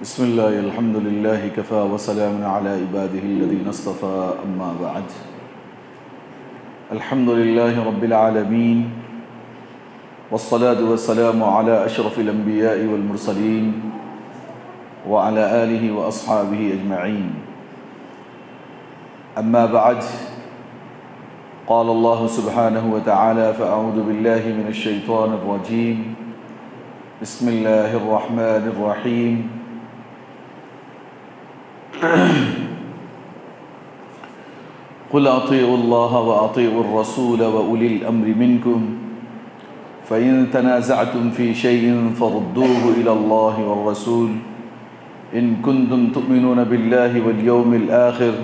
بسم الله الحمد لله كفى وسلام على عباده الذين اصطفى أما بعد. الحمد لله رب العالمين والصلاة والسلام على أشرف الأنبياء والمرسلين وعلى آله وأصحابه أجمعين. أما بعد، قال الله سبحانه وتعالى: فأعوذ بالله من الشيطان الرجيم، بسم الله الرحمن الرحيم. قل أطيعوا الله وأطيعوا الرسول وأولي الأمر منكم فإن تنازعتم في شيء فردوه إلى الله والرسول إن كنتم تؤمنون بالله واليوم الآخر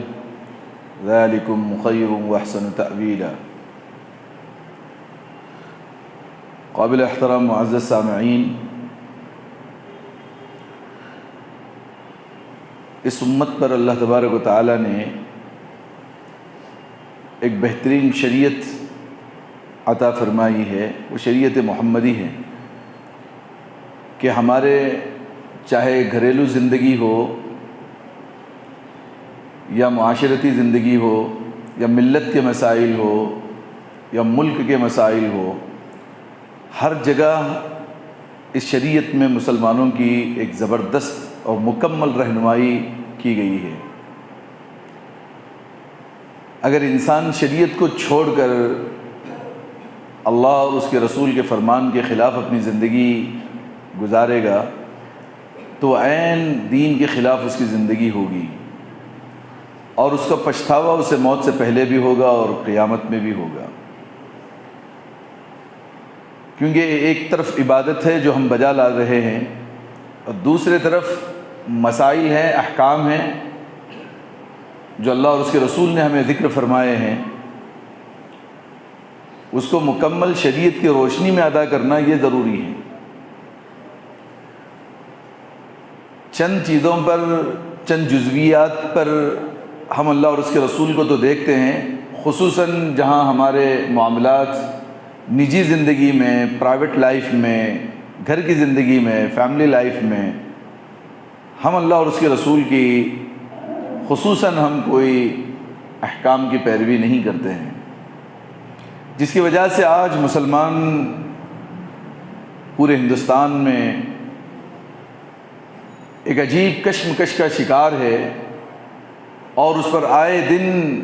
ذلكم خير وأحسن تأويلا. قابل احترام معزز سامعین، اس امت پر اللہ تبارک و تعالیٰ نے ایک بہترین شریعت عطا فرمائی ہے، وہ شریعت محمدی ہے کہ ہمارے چاہے گھریلو زندگی ہو یا معاشرتی زندگی ہو یا ملت کے مسائل ہو یا ملک کے مسائل ہو، ہر جگہ اس شریعت میں مسلمانوں کی ایک زبردست اور مکمل رہنمائی کی گئی ہے۔ اگر انسان شریعت کو چھوڑ کر اللہ اور اس کے رسول کے فرمان کے خلاف اپنی زندگی گزارے گا تو عین دین کے خلاف اس کی زندگی ہوگی، اور اس کا پچھتاوا اسے موت سے پہلے بھی ہوگا اور قیامت میں بھی ہوگا، کیونکہ ایک طرف عبادت ہے جو ہم بجا لا رہے ہیں، اور دوسرے طرف مسائل ہیں، احکام ہیں جو اللہ اور اس کے رسول نے ہمیں ذکر فرمائے ہیں، اس کو مکمل شریعت کی روشنی میں ادا کرنا یہ ضروری ہے۔ چند چیزوں پر، چند جزویات پر ہم اللہ اور اس کے رسول کو تو دیکھتے ہیں، خصوصاً جہاں ہمارے معاملات نجی زندگی میں، پرائیویٹ لائف میں، گھر کی زندگی میں، فیملی لائف میں ہم اللہ اور اس کے رسول کی خصوصاً ہم کوئی احکام کی پیروی نہیں کرتے ہیں، جس کی وجہ سے آج مسلمان پورے ہندوستان میں ایک عجیب کشمکش کا شکار ہے، اور اس پر آئے دن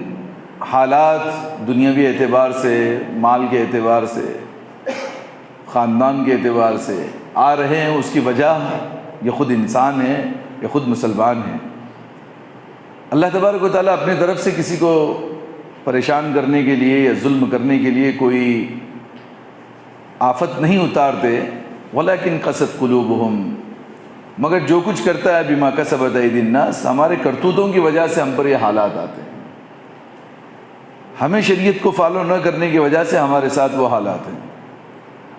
حالات دنیاوی اعتبار سے، مال کے اعتبار سے، خاندان کے اعتبار سے آ رہے ہیں۔ اس کی وجہ یہ خود انسان ہے، یہ خود مسلمان ہے۔ اللہ تبارک و تعالیٰ اپنی طرف سے کسی کو پریشان کرنے کے لیے یا ظلم کرنے کے لیے کوئی آفت نہیں اتارتے، ولیکن قست قلوبہم، مگر جو کچھ کرتا ہے بما کسبت ایدی الناس، ہمارے کرتوتوں کی وجہ سے ہم پر یہ حالات آتے ہیں، ہمیں شریعت کو فالو نہ کرنے کی وجہ سے ہمارے ساتھ وہ حالات ہیں۔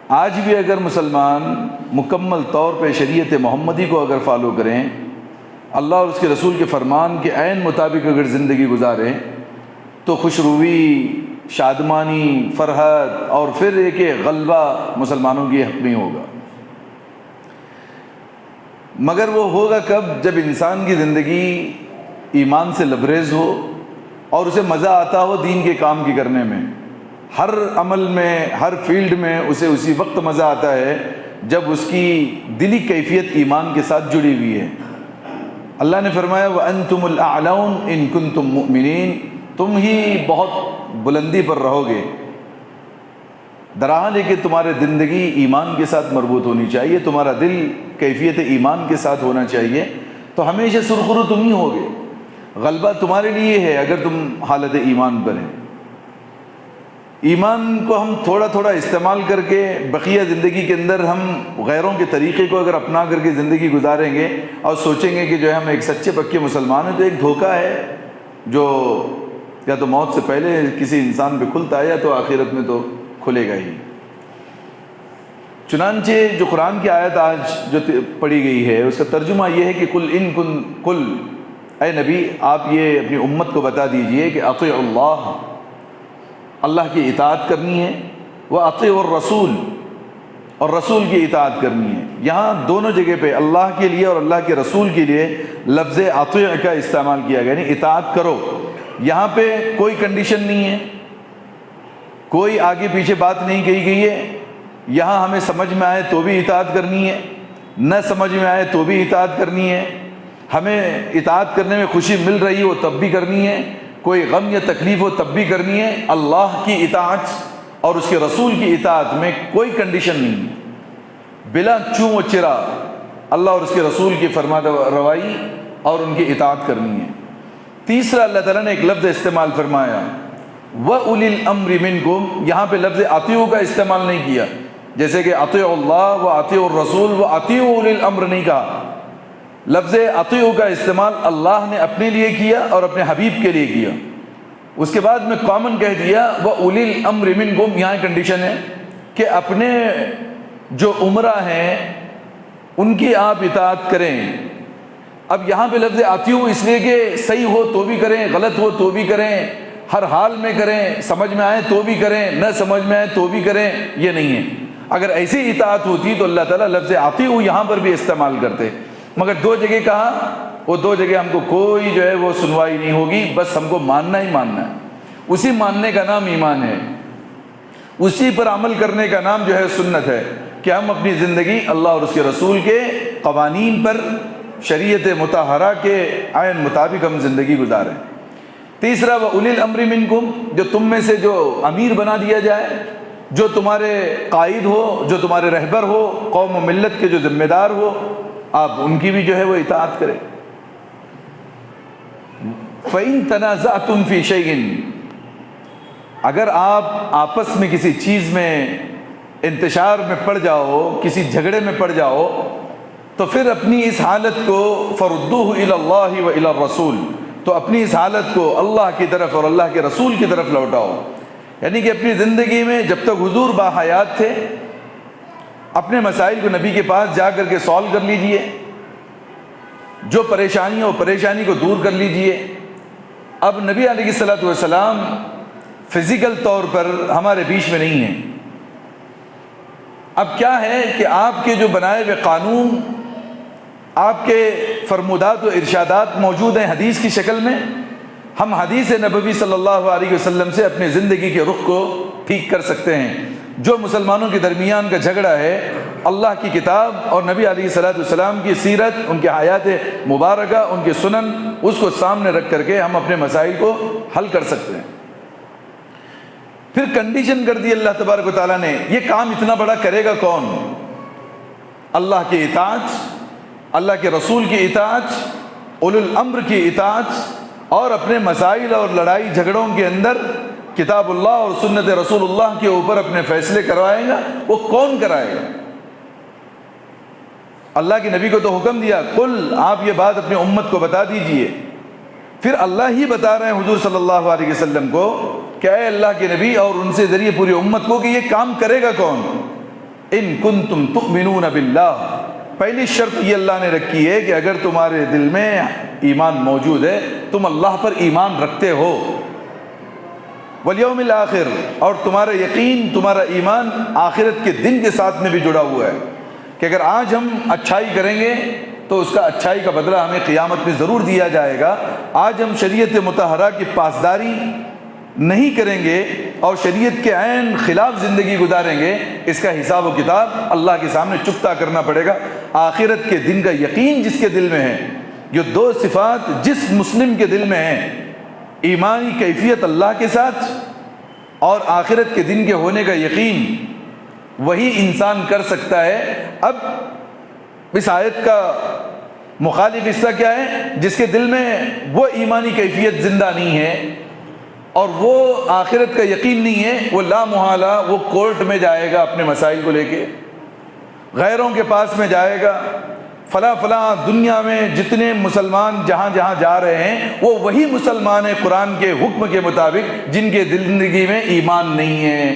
آج بھی اگر مسلمان مکمل طور پہ شریعت محمدی کو اگر فالو کریں، اللہ اور اس کے رسول کے فرمان کے عین مطابق اگر زندگی گزاریں، تو خوشروی، شادمانی، فرحت اور پھر ایک غلبہ مسلمانوں کی حق میں ہوگا۔ مگر وہ ہوگا کب؟ جب انسان کی زندگی ایمان سے لبریز ہو اور اسے مزہ آتا ہو دین کے کام کی کرنے میں، ہر عمل میں، ہر فیلڈ میں اسے اسی وقت مزہ آتا ہے جب اس کی دلی کیفیت ایمان کے ساتھ جڑی ہوئی ہے۔ اللہ نے فرمایا وَأَنْتُمُ الْأَعْلَوْنَ إِن كُنتُم مُؤْمِنِينَ، تم ہی بہت بلندی پر رہو گے، درحال ہے کہ تمہارے زندگی ایمان کے ساتھ مربوط ہونی چاہیے، تمہارا دل کیفیت ایمان کے ساتھ ہونا چاہیے، تو ہمیشہ سرخرو تم ہی ہوگے، غلبہ تمہارے لیے ہے اگر تم حالت ایمان پر ہیں۔ ایمان کو ہم تھوڑا تھوڑا استعمال کر کے بقیہ زندگی کے اندر ہم غیروں کے طریقے کو اگر اپنا کر کے زندگی گزاریں گے اور سوچیں گے کہ جو ہے ہم ایک سچے پکے مسلمان ہیں، تو ایک دھوکہ ہے جو یا تو موت سے پہلے کسی انسان پہ کھلتا ہے یا تو آخرت میں تو کھلے گا ہی۔ چنانچہ جو قرآن کی آیت آج جو پڑھی گئی ہے اس کا ترجمہ یہ ہے کہ قل اے نبی آپ یہ اپنی امت کو بتا دیجئے کہ اطیعوا اللہ، اللہ کی اطاعت کرنی ہے، وَأَطِیعُوا الرَّسُولَ، اور رسول کی اطاعت کرنی ہے۔ یہاں دونوں جگہ پہ اللہ کے لیے اور اللہ کے رسول کے لیے لفظ اطیع کا استعمال کیا گیا، یعنی اطاعت کرو۔ یہاں پہ کوئی کنڈیشن نہیں ہے، کوئی آگے پیچھے بات نہیں کہی گئی ہے۔ یہاں ہمیں سمجھ میں آئے تو بھی اطاعت کرنی ہے، نہ سمجھ میں آئے تو بھی اطاعت کرنی ہے، ہمیں اطاعت کرنے میں خوشی مل رہی ہو تب بھی کرنی ہے، کوئی غم یا تکلیف ہو تب بھی کرنی ہے۔ اللہ کی اطاعت اور اس کے رسول کی اطاعت میں کوئی کنڈیشن نہیں ہے، بلا چوں و چرا اللہ اور اس کے رسول کی فرما روائی اور ان کی اطاعت کرنی ہے۔ تیسرا اللہ تعالیٰ نے ایک لفظ استعمال فرمایا وَأُولِي الْأَمْرِ مِنْكُمْ، یہاں پہ لفظ اطیعوا کا استعمال نہیں کیا، جیسے کہ اطیعوا اللہ و اطیعوا الرسول و اطیعوا اولی الامر نہیں کہا۔ لفظ اطیعوا کا استعمال اللہ نے اپنے لیے کیا اور اپنے حبیب کے لیے کیا، اس کے بعد میں کامن کہہ دیا وَأُولِي الْأَمْرِ مِنْكُمْ، یہاں کنڈیشن ہے کہ اپنے جو عمرہ ہیں ان کی آپ اطاعت کریں۔ اب یہاں پہ لفظ اطیعوا اس لیے کہ صحیح ہو تو بھی کریں، غلط ہو تو بھی کریں، ہر حال میں کریں، سمجھ میں آئے تو بھی کریں، نہ سمجھ میں آئے تو بھی کریں، یہ نہیں ہے۔ اگر ایسی اطاعت ہوتی تو اللہ تعالیٰ لفظ اطیعوا یہاں پر بھی استعمال کرتے، مگر دو جگہ کہا، وہ دو جگہ ہم کو کوئی جو ہے وہ سنوائی نہیں ہوگی، بس ہم کو ماننا ہی ماننا ہے۔ اسی ماننے کا نام ایمان ہے، اسی پر عمل کرنے کا نام جو ہے سنت ہے، کہ ہم اپنی زندگی اللہ اور اس کے رسول کے قوانین پر، شریعت مطہرہ کے عین مطابق ہم زندگی گزاریں۔ تیسرا وَأُولِي الْأَمْرِ مِنْكُمْ، جو تم میں سے جو امیر بنا دیا جائے، جو تمہارے قائد ہو، جو تمہارے رہبر ہو، قوم و ملت کے جو ذمہ دار ہو، آپ ان کی بھی جو ہے وہ اطاعت کریں۔ فَإِن تَنَازَعْتُمْ فِي شَيْءٍ، اگر آپ آپس میں کسی چیز میں انتشار میں پڑ جاؤ، کسی جھگڑے میں پڑ جاؤ، تو پھر اپنی اس حالت کو فَرُدُّوهُ إِلَى اللَّهِ وَإِلَى الرَّسُولِ، تو اپنی اس حالت کو اللہ کی طرف اور اللہ کے رسول کی طرف لوٹاؤ۔ یعنی کہ اپنی زندگی میں جب تک حضور باحیات تھے، اپنے مسائل کو نبی کے پاس جا کر کے سالو کر لیجئے، جو پریشانی ہو پریشانی کو دور کر لیجئے۔ اب نبی علیہ الصلوۃ والسلام فزیکل طور پر ہمارے بیچ میں نہیں ہیں۔ اب کیا ہے کہ آپ کے جو بنائے ہوئے قانون، آپ کے فرمودات و ارشادات موجود ہیں حدیث کی شکل میں، ہم حدیث نبوی صلی اللہ علیہ وسلم سے اپنے زندگی کے رخ کو ٹھیک کر سکتے ہیں۔ جو مسلمانوں کے درمیان کا جھگڑا ہے، اللہ کی کتاب اور نبی علیہ الصلوۃ والسلام کی سیرت، ان کے حیات مبارکہ، ان کے سنن، اس کو سامنے رکھ کر کے ہم اپنے مسائل کو حل کر سکتے ہیں۔ پھر کنڈیشن کر دی اللہ تبارک و تعالیٰ نے، یہ کام اتنا بڑا کرے گا کون؟ اللہ کی اطاعت، اللہ کے رسول کی اطاعت، اولو الامر کی اطاعت، اور اپنے مسائل اور لڑائی جھگڑوں کے اندر کتاب اللہ اور سنت رسول اللہ کے اوپر اپنے فیصلے کروائے گا۔ وہ کون کرائے گا؟ اللہ کے نبی کو تو حکم دیا، قل، آپ یہ بات اپنی امت کو بتا دیجئے۔ پھر اللہ ہی بتا رہے ہیں حضور صلی اللہ علیہ وسلم کو کہ اے اللہ کے نبی، اور ان سے ذریعے پوری امت کو، کہ یہ کام کرے گا کون؟ ان کنتم تؤمنون باللہ، پہلی شرط یہ اللہ نے رکھی ہے کہ اگر تمہارے دل میں ایمان موجود ہے، تم اللہ پر ایمان رکھتے ہو، والیوم الآخر، اور تمہارا یقین، تمہارا ایمان آخرت کے دن کے ساتھ میں بھی جڑا ہوا ہے، کہ اگر آج ہم اچھائی کریں گے تو اس کا اچھائی کا بدلہ ہمیں قیامت میں ضرور دیا جائے گا۔ آج ہم شریعت مطہرہ کی پاسداری نہیں کریں گے اور شریعت کے عین خلاف زندگی گزاریں گے، اس کا حساب و کتاب اللہ کے سامنے چکتا کرنا پڑے گا۔ آخرت کے دن کا یقین جس کے دل میں ہے، جو دو صفات جس مسلم کے دل میں ہیں، ایمانی کیفیت اللہ کے ساتھ اور آخرت کے دن کے ہونے کا یقین، وہی انسان کر سکتا ہے۔ اب اس آیت کا مخالف حصہ کیا ہے؟ جس کے دل میں وہ ایمانی کیفیت زندہ نہیں ہے اور وہ آخرت کا یقین نہیں ہے، وہ لا محالہ وہ کورٹ میں جائے گا، اپنے مسائل کو لے کے غیروں کے پاس میں جائے گا۔ فلاں دنیا میں جتنے مسلمان جہاں جہاں جا رہے ہیں، وہ وہی مسلمان ہیں قرآن کے حکم کے مطابق جن کے زندگی میں ایمان نہیں ہے،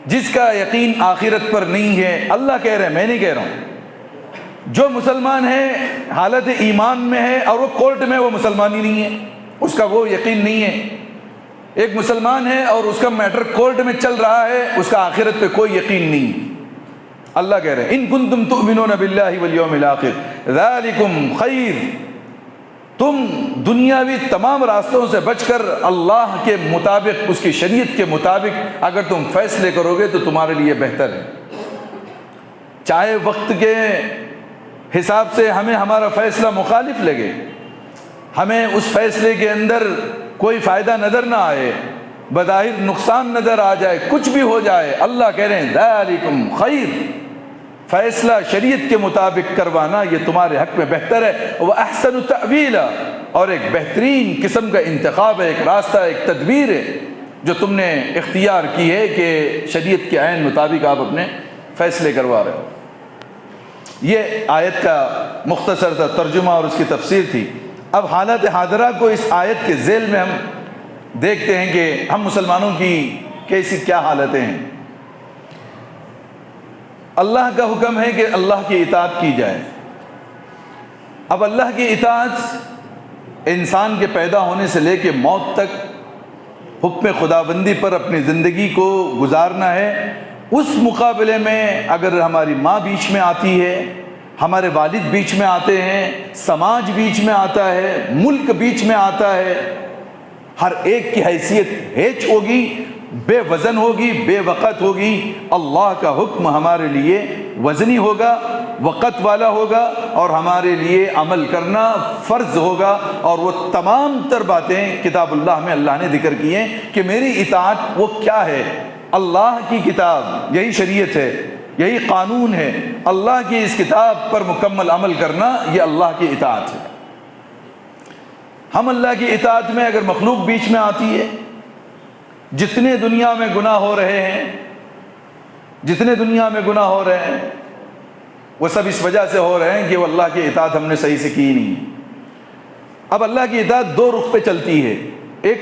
جس کا یقین آخرت پر نہیں ہے۔ اللہ کہہ رہے ہیں، میں نہیں کہہ رہا ہوں۔ جو مسلمان ہے حالت ایمان میں ہے اور وہ کورٹ میں، وہ مسلمان ہی نہیں ہے، اس کا وہ یقین نہیں ہے۔ ایک مسلمان ہے اور اس کا میٹر کورٹ میں چل رہا ہے، اس کا آخرت پہ کوئی یقین نہیں ہے۔ اللہ کہہ رہے ہیں ان کنتم تؤمنون باللہ والیوم الآخر ذالکم خیر، تم دنیاوی تمام راستوں سے بچ کر اللہ کے مطابق، اس کی شریعت کے مطابق اگر تم فیصلے کرو گے تو تمہارے لیے بہتر ہے۔ چاہے وقت کے حساب سے ہمیں ہمارا فیصلہ مخالف لگے، ہمیں اس فیصلے کے اندر کوئی فائدہ نظر نہ آئے، بظاہر نقصان نظر آ جائے، کچھ بھی ہو جائے، اللہ کہہ رہے ہیں ذالکم خیر، فیصلہ شریعت کے مطابق کروانا یہ تمہارے حق میں بہتر ہے، وَأَحْسَنُ تَأْوِيلًا، اور ایک بہترین قسم کا انتخاب ہے، ایک راستہ، ایک تدبیر ہے جو تم نے اختیار کی ہے کہ شریعت کے عین مطابق آپ اپنے فیصلے کروا رہے ہو۔ یہ آیت کا مختصر سا ترجمہ اور اس کی تفسیر تھی۔ اب حالت حاضرہ کو اس آیت کے ذیل میں ہم دیکھتے ہیں کہ ہم مسلمانوں کی کیسی کیا حالتیں ہیں۔ اللہ کا حکم ہے کہ اللہ کی اطاعت کی جائے۔ اب اللہ کی اطاعت انسان کے پیدا ہونے سے لے کے موت تک حکم خداوندی پر اپنی زندگی کو گزارنا ہے۔ اس مقابلے میں اگر ہماری ماں بیچ میں آتی ہے، ہمارے والد بیچ میں آتے ہیں، سماج بیچ میں آتا ہے، ملک بیچ میں آتا ہے، ہر ایک کی حیثیت ہیچ ہوگی، بے وزن ہوگی، بے وقت ہوگی۔ اللہ کا حکم ہمارے لیے وزنی ہوگا، وقت والا ہوگا، اور ہمارے لیے عمل کرنا فرض ہوگا۔ اور وہ تمام تر باتیں کتاب اللہ میں اللہ نے ذکر کی ہیں کہ میری اطاعت وہ کیا ہے۔ اللہ کی کتاب یہی شریعت ہے، یہی قانون ہے، اللہ کی اس کتاب پر مکمل عمل کرنا یہ اللہ کی اطاعت ہے۔ ہم اللہ کی اطاعت میں اگر مخلوق بیچ میں آتی ہے، جتنے دنیا میں گناہ ہو رہے ہیں، جتنے دنیا میں گناہ ہو رہے ہیں، وہ سب اس وجہ سے ہو رہے ہیں کہ وہ اللہ کی اطاعت ہم نے صحیح سے کی نہیں۔ اب اللہ کی اطاعت دو رخ پہ چلتی ہے، ایک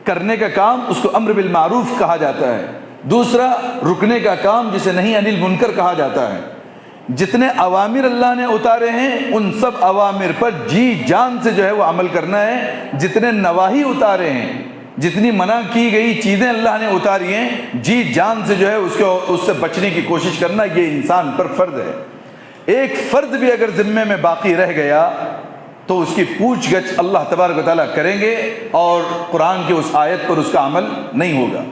کرنے کا کام، اس کو امر بالمعروف کہا جاتا ہے، دوسرا رکنے کا کام جسے نہی عن المنکر کہا جاتا ہے۔ جتنے اوامر اللہ نے اتارے ہیں ان سب اوامر پر جی جان سے جو ہے وہ عمل کرنا ہے، جتنے نواہی اتارے ہیں، جتنی منع کی گئی چیزیں اللہ نے اتاری ہیں، جی جان سے جو ہے اس سے بچنے کی کوشش کرنا یہ انسان پر فرض ہے۔ ایک فرد بھی اگر ذمے میں باقی رہ گیا تو اس کی پوچھ گچھ اللہ تبارک و تعالیٰ کریں گے، اور قرآن کی اس آیت پر اس کا عمل نہیں ہوگا۔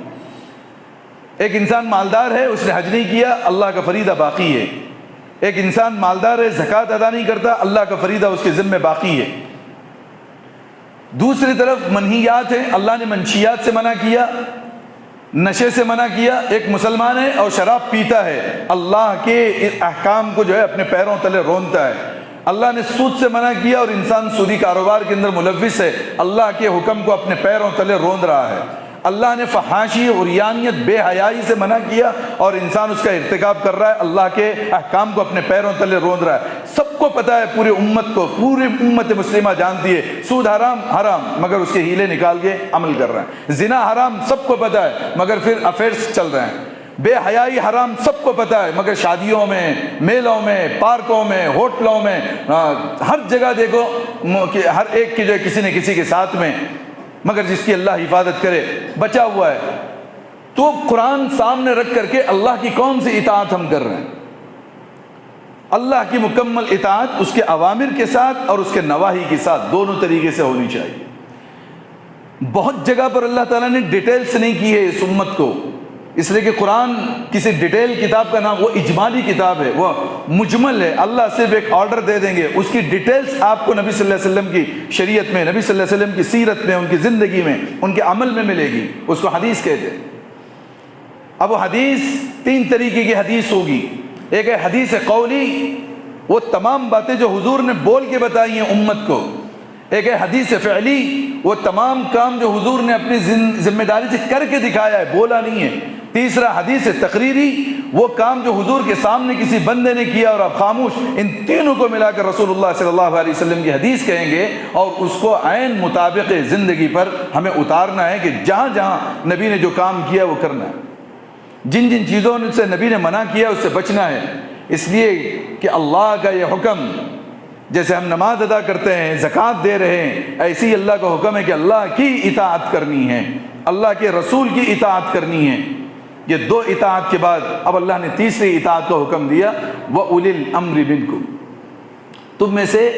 ایک انسان مالدار ہے، اس نے حج نہیں کیا، اللہ کا فریضہ باقی ہے۔ ایک انسان مالدار ہے، زکوٰۃ ادا نہیں کرتا، اللہ کا فریضہ اس کے ذمہ باقی ہے۔ دوسری طرف منہیات ہیں، اللہ نے منشیات سے منع کیا، نشے سے منع کیا۔ ایک مسلمان ہے اور شراب پیتا ہے، اللہ کے احکام کو جو ہے اپنے پیروں تلے رونتا ہے۔ اللہ نے سود سے منع کیا اور انسان سودی کاروبار کے اندر ملوث ہے، اللہ کے حکم کو اپنے پیروں تلے روند رہا ہے۔ اللہ نے فحاشی، عریانیت، بے حیائی سے منع کیا اور انسان اس کا ارتکاب کر رہا ہے، اللہ کے احکام کو اپنے پیروں تلے روند رہا ہے۔ سب کو پتہ ہے، پوری امت کو، پوری امت مسلمہ جانتی ہے سود حرام حرام، مگر اس کے ہیلے نکال کے عمل کر رہے ہیں۔ زنا حرام سب کو پتہ ہے، مگر پھر افیئرس چل رہے ہیں۔ بے حیائی حرام سب کو پتہ ہے، مگر شادیوں میں، میلوں میں، پارکوں میں، ہوٹلوں میں، ہر جگہ دیکھو کہ ہر ایک کی جو ہے کسی نہ کسی کے ساتھ میں، مگر جس کی اللہ حفاظت کرے بچا ہوا ہے۔ تو قرآن سامنے رکھ کر کے اللہ کی کون سی اطاعت ہم کر رہے ہیں؟ اللہ کی مکمل اطاعت اس کے اوامر کے ساتھ اور اس کے نواہی کے ساتھ دونوں طریقے سے ہونی چاہیے۔ بہت جگہ پر اللہ تعالیٰ نے ڈیٹیلز نہیں کی ہے اس امت کو، اس لیے کہ قرآن کسی ڈیٹیل کتاب کا نام، وہ اجمالی کتاب ہے، وہ مجمل ہے۔ اللہ صرف ایک آرڈر دے دیں گے، اس کی ڈیٹیلز آپ کو نبی صلی اللہ علیہ وسلم کی شریعت میں، نبی صلی اللہ علیہ وسلم کی سیرت میں، ان کی زندگی میں، ان کے عمل میں ملے گی۔ اس کو حدیث کہتے ہیں۔ اب وہ حدیث تین طریقے کی حدیث ہوگی۔ ایک ہے حدیث قولی، وہ تمام باتیں جو حضور نے بول کے بتائی ہیں امت کو۔ ایک ہے حدیث فعلی، وہ تمام کام جو حضور نے اپنی ذمہ داری سے کر کے دکھایا ہے، بولا نہیں ہے۔ تیسرا حدیث تقریری، وہ کام جو حضور کے سامنے کسی بندے نے کیا اور آپ خاموش۔ ان تینوں کو ملا کر رسول اللہ صلی اللہ علیہ وسلم کی حدیث کہیں گے، اور اس کو عین مطابق زندگی پر ہمیں اتارنا ہے کہ جہاں جہاں نبی نے جو کام کیا وہ کرنا ہے، جن جن چیزوں سے نبی نے منع کیا اس سے بچنا ہے۔ اس لیے کہ اللہ کا یہ حکم، جیسے ہم نماز ادا کرتے ہیں، زکوٰۃ دے رہے ہیں، ایسی ہی اللہ کا حکم ہے کہ اللہ کی اطاعت کرنی ہے، اللہ کے رسول کی اطاعت کرنی ہے۔ یہ دو اطاعت کے بعد اب اللہ نے تیسری اطاعت کا حکم دیا، وَأُولِي الْأَمْرِ مِنْكُمْ، تم میں سے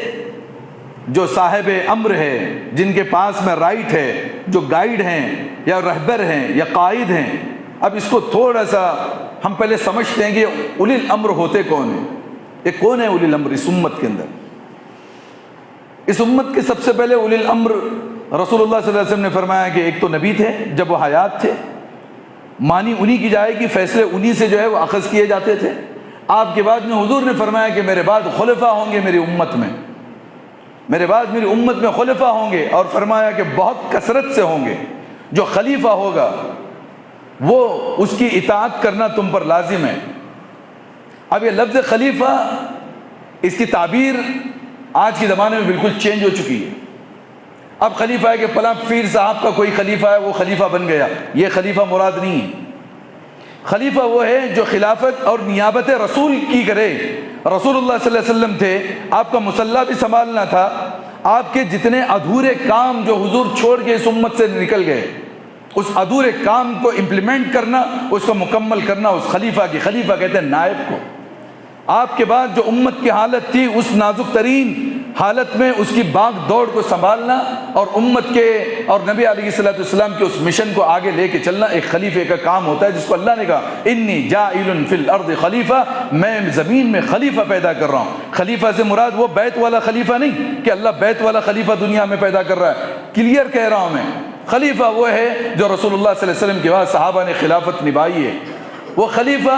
جو صاحب امر ہے، جن کے پاس میں رائٹ ہے، جو گائیڈ ہیں یا رہبر ہیں یا قائد ہیں۔ اب اس کو تھوڑا سا ہم پہلے سمجھتے ہیں کہ اولی الامر ہوتے کون ہیں، یہ کون ہے اولی الامر اس امت کے اندر؟ اس امت کے سب سے پہلے اولی الامر رسول اللہ صلی اللہ علیہ وسلم نے فرمایا کہ ایک تو نبی تھے جب وہ حیات تھے، مانی انہی کی جائے گی، فیصلے انہی سے جو ہے وہ اخذ کیے جاتے تھے۔ آپ کے بعد میں حضور نے فرمایا کہ میرے بعد خلفاء ہوں گے میری امت میں، میرے بعد میری امت میں خلفاء ہوں گے، اور فرمایا کہ بہت کثرت سے ہوں گے۔ جو خلیفہ ہوگا وہ اس کی اطاعت کرنا تم پر لازم ہے۔ اب یہ لفظ خلیفہ، اس کی تعبیر آج کے زمانے میں بالکل چینج ہو چکی ہے۔ اب خلیفہ ہے کہ فلاں پیر صاحب کا کوئی خلیفہ ہے، وہ خلیفہ بن گیا، یہ خلیفہ مراد نہیں ہے۔ خلیفہ وہ ہے جو خلافت اور نیابت رسول کی کرے۔ رسول اللہ صلی اللہ علیہ وسلم تھے، آپ کا مصلی بھی سنبھالنا تھا، آپ کے جتنے ادھورے کام جو حضور چھوڑ کے اس امت سے نکل گئے، اس ادھورے کام کو امپلیمنٹ کرنا، اس کو مکمل کرنا اس خلیفہ کی، خلیفہ کہتے ہیں نائب کو۔ آپ کے بعد جو امت کی حالت تھی، اس نازک ترین حالت میں اس کی باغ دوڑ کو سنبھالنا اور امت کے اور نبی علیہ الصلوۃ والسلام کے اس مشن کو آگے لے کے چلنا ایک خلیفے کا کام ہوتا ہے، جس کو اللہ نے کہا انی جاعل فی الارض خلیفہ، میں زمین میں خلیفہ پیدا کر رہا ہوں۔ خلیفہ سے مراد وہ بیت والا خلیفہ نہیں کہ اللہ بیت والا خلیفہ دنیا میں پیدا کر رہا ہے، کلیئر کہہ رہا ہوں میں۔ خلیفہ وہ ہے جو رسول اللہ صلی اللہ علیہ وسلم کے بعد صحابہ نے خلافت نبھائی ہے۔ وہ خلیفہ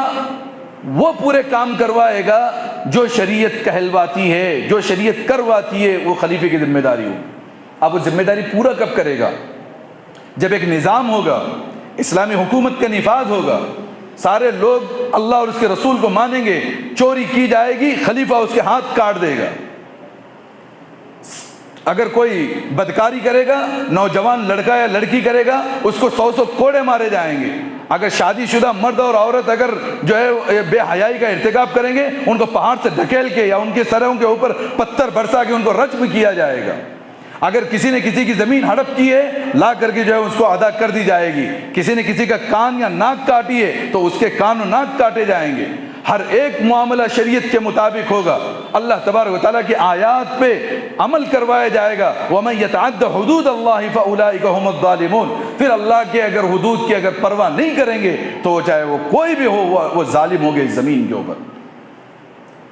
وہ پورے کام کروائے گا جو شریعت کہلواتی ہے، جو شریعت کرواتی ہے، وہ خلیفے کی ذمہ داری ہوگی۔ اب وہ ذمہ داری پورا کب کرے گا؟ جب ایک نظام ہوگا، اسلامی حکومت کا نفاذ ہوگا، سارے لوگ اللہ اور اس کے رسول کو مانیں گے، چوری کی جائے گی، خلیفہ اس کے ہاتھ کاٹ دے گا۔ اگر کوئی بدکاری کرے گا، نوجوان لڑکا یا لڑکی کرے گا، اس کو 100 کوڑے مارے جائیں گے۔ اگر شادی شدہ مرد اور عورت اگر جو ہے بے حیائی کا ارتکاب کریں گے، ان کو پہاڑ سے دھکیل کے یا ان کے سروں کے اوپر پتھر برسا کے ان کو رجم کیا جائے گا۔ اگر کسی نے کسی کی زمین ہڑپ کی ہے، لا کر کے جو ہے اس کو ادا کر دی جائے گی۔ کسی نے کسی کا کان یا ناک کاٹی ہے تو اس کے کان و ناک کاٹے جائیں گے۔ ہر ایک معاملہ شریعت کے مطابق ہوگا۔ اللہ تبارک و تعالیٰ کی آیات پہ عمل کروایا جائے گا۔ وَمَن يَتَعَدَّ حُدُودَ اللَّهِ فَأُولَٰئِكَ هُمُ الظَّالِمُونَ۔ پھر اللہ کے اگر حدود کی اگر پرواہ نہیں کریں گے تو چاہے وہ کوئی بھی ہو، وہ ظالم ہو گئے اس زمین کے اوپر۔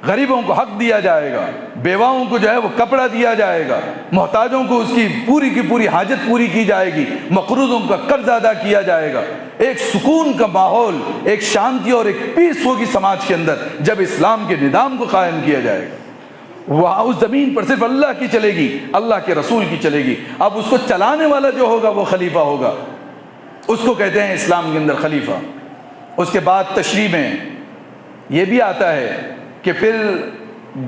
غریبوں کو حق دیا جائے گا، بیواؤں کو جو ہے وہ کپڑا دیا جائے گا، محتاجوں کو اس کی پوری حاجت پوری کی جائے گی، مقروضوں کا قرض ادا کیا جائے گا۔ ایک سکون کا ماحول، ایک شانتی اور ایک پیس ہوگی سماج کے اندر جب اسلام کے نظام کو قائم کیا جائے گا۔ وہاں اس زمین پر صرف اللہ کی چلے گی، اللہ کے رسول کی چلے گی۔ اب اس کو چلانے والا جو ہوگا وہ خلیفہ ہوگا، اس کو کہتے ہیں اسلام کے اندر خلیفہ۔ اس کے بعد تشریح میں یہ بھی آتا ہے کہ پھر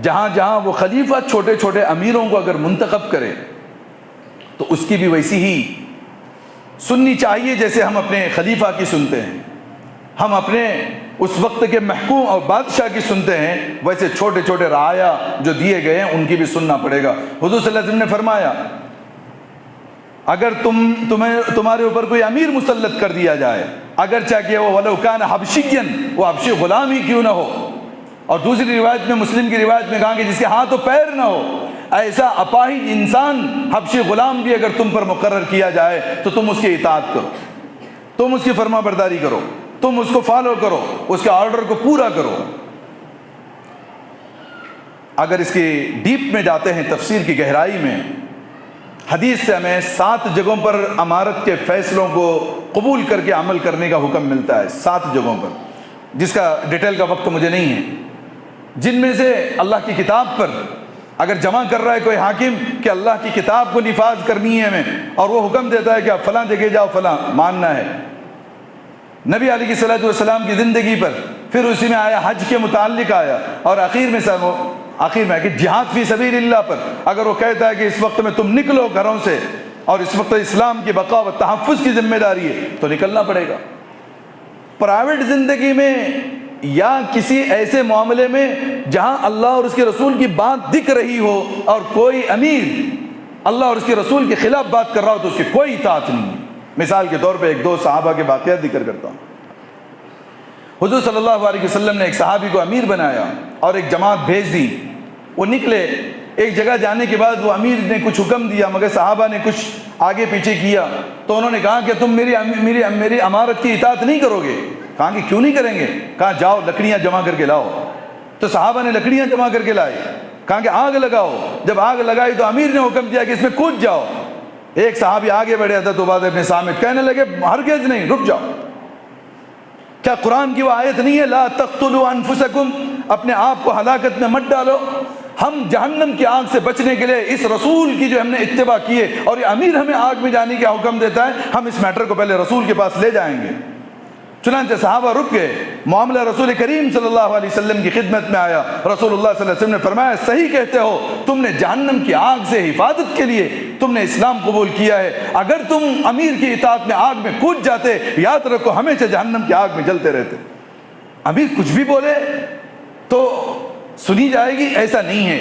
جہاں جہاں وہ خلیفہ چھوٹے چھوٹے امیروں کو اگر منتخب کرے تو اس کی بھی ویسی ہی سننی چاہیے جیسے ہم اپنے خلیفہ کی سنتے ہیں، ہم اپنے اس وقت کے محکوم اور بادشاہ کی سنتے ہیں، ویسے چھوٹے چھوٹے رعایا جو دیے گئے ہیں ان کی بھی سننا پڑے گا۔ حضور صلی اللہ علیہ وسلم نے فرمایا اگر تمہارے اوپر کوئی امیر مسلط کر دیا جائے، اگرچہ کہ وہ وَلَوْ كَانَ حَبْشِيًّا، وہ حبشی غلام ہی کیوں نہ ہو، اور دوسری روایت میں مسلم کی روایت میں کہا کہ جس کے ہاتھ و پیر نہ ہو، ایسا اپاہج انسان حبشی غلام بھی اگر تم پر مقرر کیا جائے تو تم اس کی اطاعت کرو، تم اس کی فرما برداری کرو، تم اس کو فالو کرو، اس کے آرڈر کو پورا کرو۔ اگر اس کی ڈیپ میں جاتے ہیں، تفسیر کی گہرائی میں، حدیث سے ہمیں 7 جگہوں پر امارت کے فیصلوں کو قبول کر کے عمل کرنے کا حکم ملتا ہے، 7 جگہوں پر، جس کا ڈیٹیل کا وقت مجھے نہیں ہے، جن میں سے اللہ کی کتاب پر اگر جمع کر رہا ہے کوئی حاکم کہ اللہ کی کتاب کو نفاذ کرنی ہے ہمیں، اور وہ حکم دیتا ہے کہ آپ فلاں جگہ جاؤ، فلاں ماننا ہے، نبی علیہ الصلوۃ والسلام کی زندگی پر، پھر اسی میں آیا حج کے متعلق آیا، اور آخر میں کہ جہاد فی سبیل اللہ پر اگر وہ کہتا ہے کہ اس وقت میں تم نکلو گھروں سے اور اس وقت اسلام کی بقا و تحفظ کی ذمہ داری ہے تو نکلنا پڑے گا۔ پرائیویٹ زندگی میں یا کسی ایسے معاملے میں جہاں اللہ اور اس کے رسول کی بات دکھ رہی ہو اور کوئی امیر اللہ اور اس کے رسول کے خلاف بات کر رہا ہو تو اس کی کوئی اطاعت نہیں ہے۔ مثال کے طور پہ 1-2 صحابہ کے واقعات ذکر کرتا ہوں۔ حضور صلی اللہ علیہ وسلم نے ایک صحابی کو امیر بنایا اور ایک جماعت بھیج دی. وہ نکلے, ایک جگہ جانے کے بعد وہ امیر نے کچھ حکم دیا مگر صحابہ نے کچھ آگے پیچھے کیا, تو انہوں نے کہا کہ تم میری امارت کی اطاعت نہیں کرو گے. کہا کہ کیوں نہیں کریں گے؟ کہا جاؤ لکڑیاں جمع کر کے لاؤ. تو صحابہ نے لکڑیاں جمع کر کے لائے. کہا کہ آگ لگاؤ. جب آگ لگائی تو امیر نے حکم دیا کہ اس میں کود جاؤ. ایک صحابی آگے بڑھے حضرت عبادہ بن صامت, کہنے لگے ہرگز نہیں, رک جاؤ. کیا قرآن کی وہ آیت نہیں ہے لا تقتلوا انفسکم, اپنے آپ کو ہلاکت میں مت ڈالو؟ ہم جہنم کی آگ سے بچنے کے لیے اس رسول کی جو ہم نے اتباع کی ہے, اور یہ امیر ہمیں آگ میں جانے کا حکم دیتا ہے, ہم اس میٹر کو پہلے رسول کے پاس لے جائیں گے. چنانچہ صحابہ رک گئے. معاملہ رسول کریم صلی اللہ علیہ وسلم کی خدمت میں آیا. رسول اللہ صلی اللہ علیہ وسلم نے فرمایا صحیح کہتے ہو, تم نے جہنم کی آگ سے حفاظت کے لیے تم نے اسلام قبول کیا ہے. اگر تم امیر کی اطاعت میں آگ میں کود جاتے, یاد رکھو ہمیشہ جہنم کی آگ میں جلتے رہتے. امیر کچھ بھی بولے تو سنی جائے گی, ایسا نہیں ہے.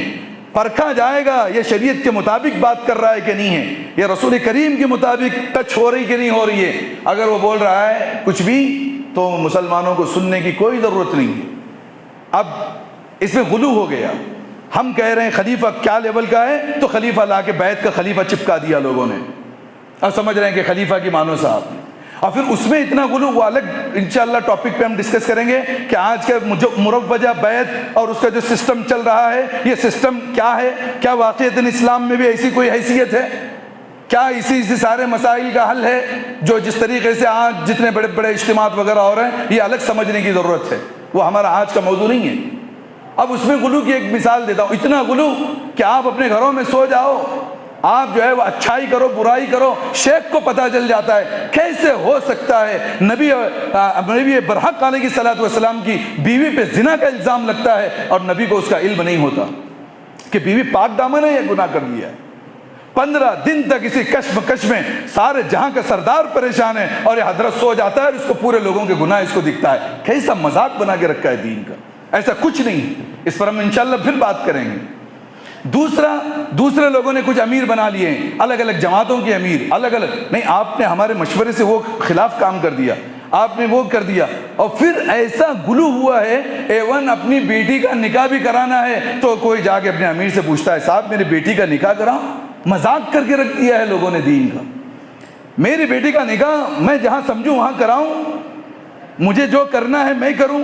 پرکھا جائے گا یہ شریعت کے مطابق بات کر رہا ہے کہ نہیں ہے, یہ رسول کریم کے مطابق ٹچ ہو رہی کہ نہیں ہو رہی ہے. اگر وہ بول رہا ہے کچھ بھی تو مسلمانوں کو سننے کی کوئی ضرورت نہیں ہے. اب اس میں غلو ہو گیا. ہم کہہ رہے ہیں خلیفہ کیا لیول کا ہے, تو خلیفہ لا کے بیعت کا خلیفہ چپکا دیا لوگوں نے. اب سمجھ رہے ہیں کہ خلیفہ کی مانو صاحب, اور پھر اس میں اتنا غلو, وہ الگ انشاءاللہ ٹاپک پہ ہم ڈسکس کریں گے کہ آج کا جو مروجہ بیعت اور اس کا جو سسٹم چل رہا ہے, یہ سسٹم کیا ہے, کیا واقعتاً اسلام میں بھی ایسی کوئی حیثیت ہے, کیا اسی سارے مسائل کا حل ہے. جو جس طریقے سے آج جتنے بڑے بڑے اجتماعات وغیرہ ہو رہے ہیں, یہ الگ سمجھنے کی ضرورت ہے, وہ ہمارا آج کا موضوع نہیں ہے. اب اس میں غلو کی ایک مثال دیتا ہوں. اتنا غلو کہ آپ اپنے گھروں میں سو جاؤ, آپ جو ہے وہ اچھائی کرو برائی کرو, شیخ کو پتہ چل جاتا ہے. کیسے ہو سکتا ہے نبی برحق علیہ الصلوۃ والسلام کی بیوی پہ زنا کا الزام لگتا ہے اور نبی کو اس کا علم نہیں ہوتا کہ بیوی پاک دامن ہے یا گناہ کر لیا ہے. 15 دن تک اسی کشمکش میں سارے جہاں کا سردار پریشان ہے, اور یہ حضرت سو جاتا ہے اور اس کو پورے لوگوں کے گناہ اس کو دکھتا ہے. کیسا مذاق بنا کے رکھا ہے دین کا, ایسا کچھ نہیں. اس پر ہم انشاءاللہ پھر بات کریں گے. دوسرے لوگوں نے کچھ امیر بنا لیے ہیں, الگ الگ جماعتوں کے امیر, الگ الگ نہیں. آپ نے ہمارے مشورے سے وہ خلاف کام کر دیا, آپ نے وہ کر دیا, اور پھر ایسا گلو ہوا ہے. ایون اپنی بیٹی کا نکاح بھی کرانا ہے تو کوئی جا کے اپنے امیر سے پوچھتا ہے صاحب میری بیٹی کا نکاح کراؤ. مذاق کر کے رکھ دیا ہے لوگوں نے دین کا. میری بیٹی کا نکاح میں جہاں سمجھوں وہاں کراؤں, مجھے جو کرنا ہے میں کروں.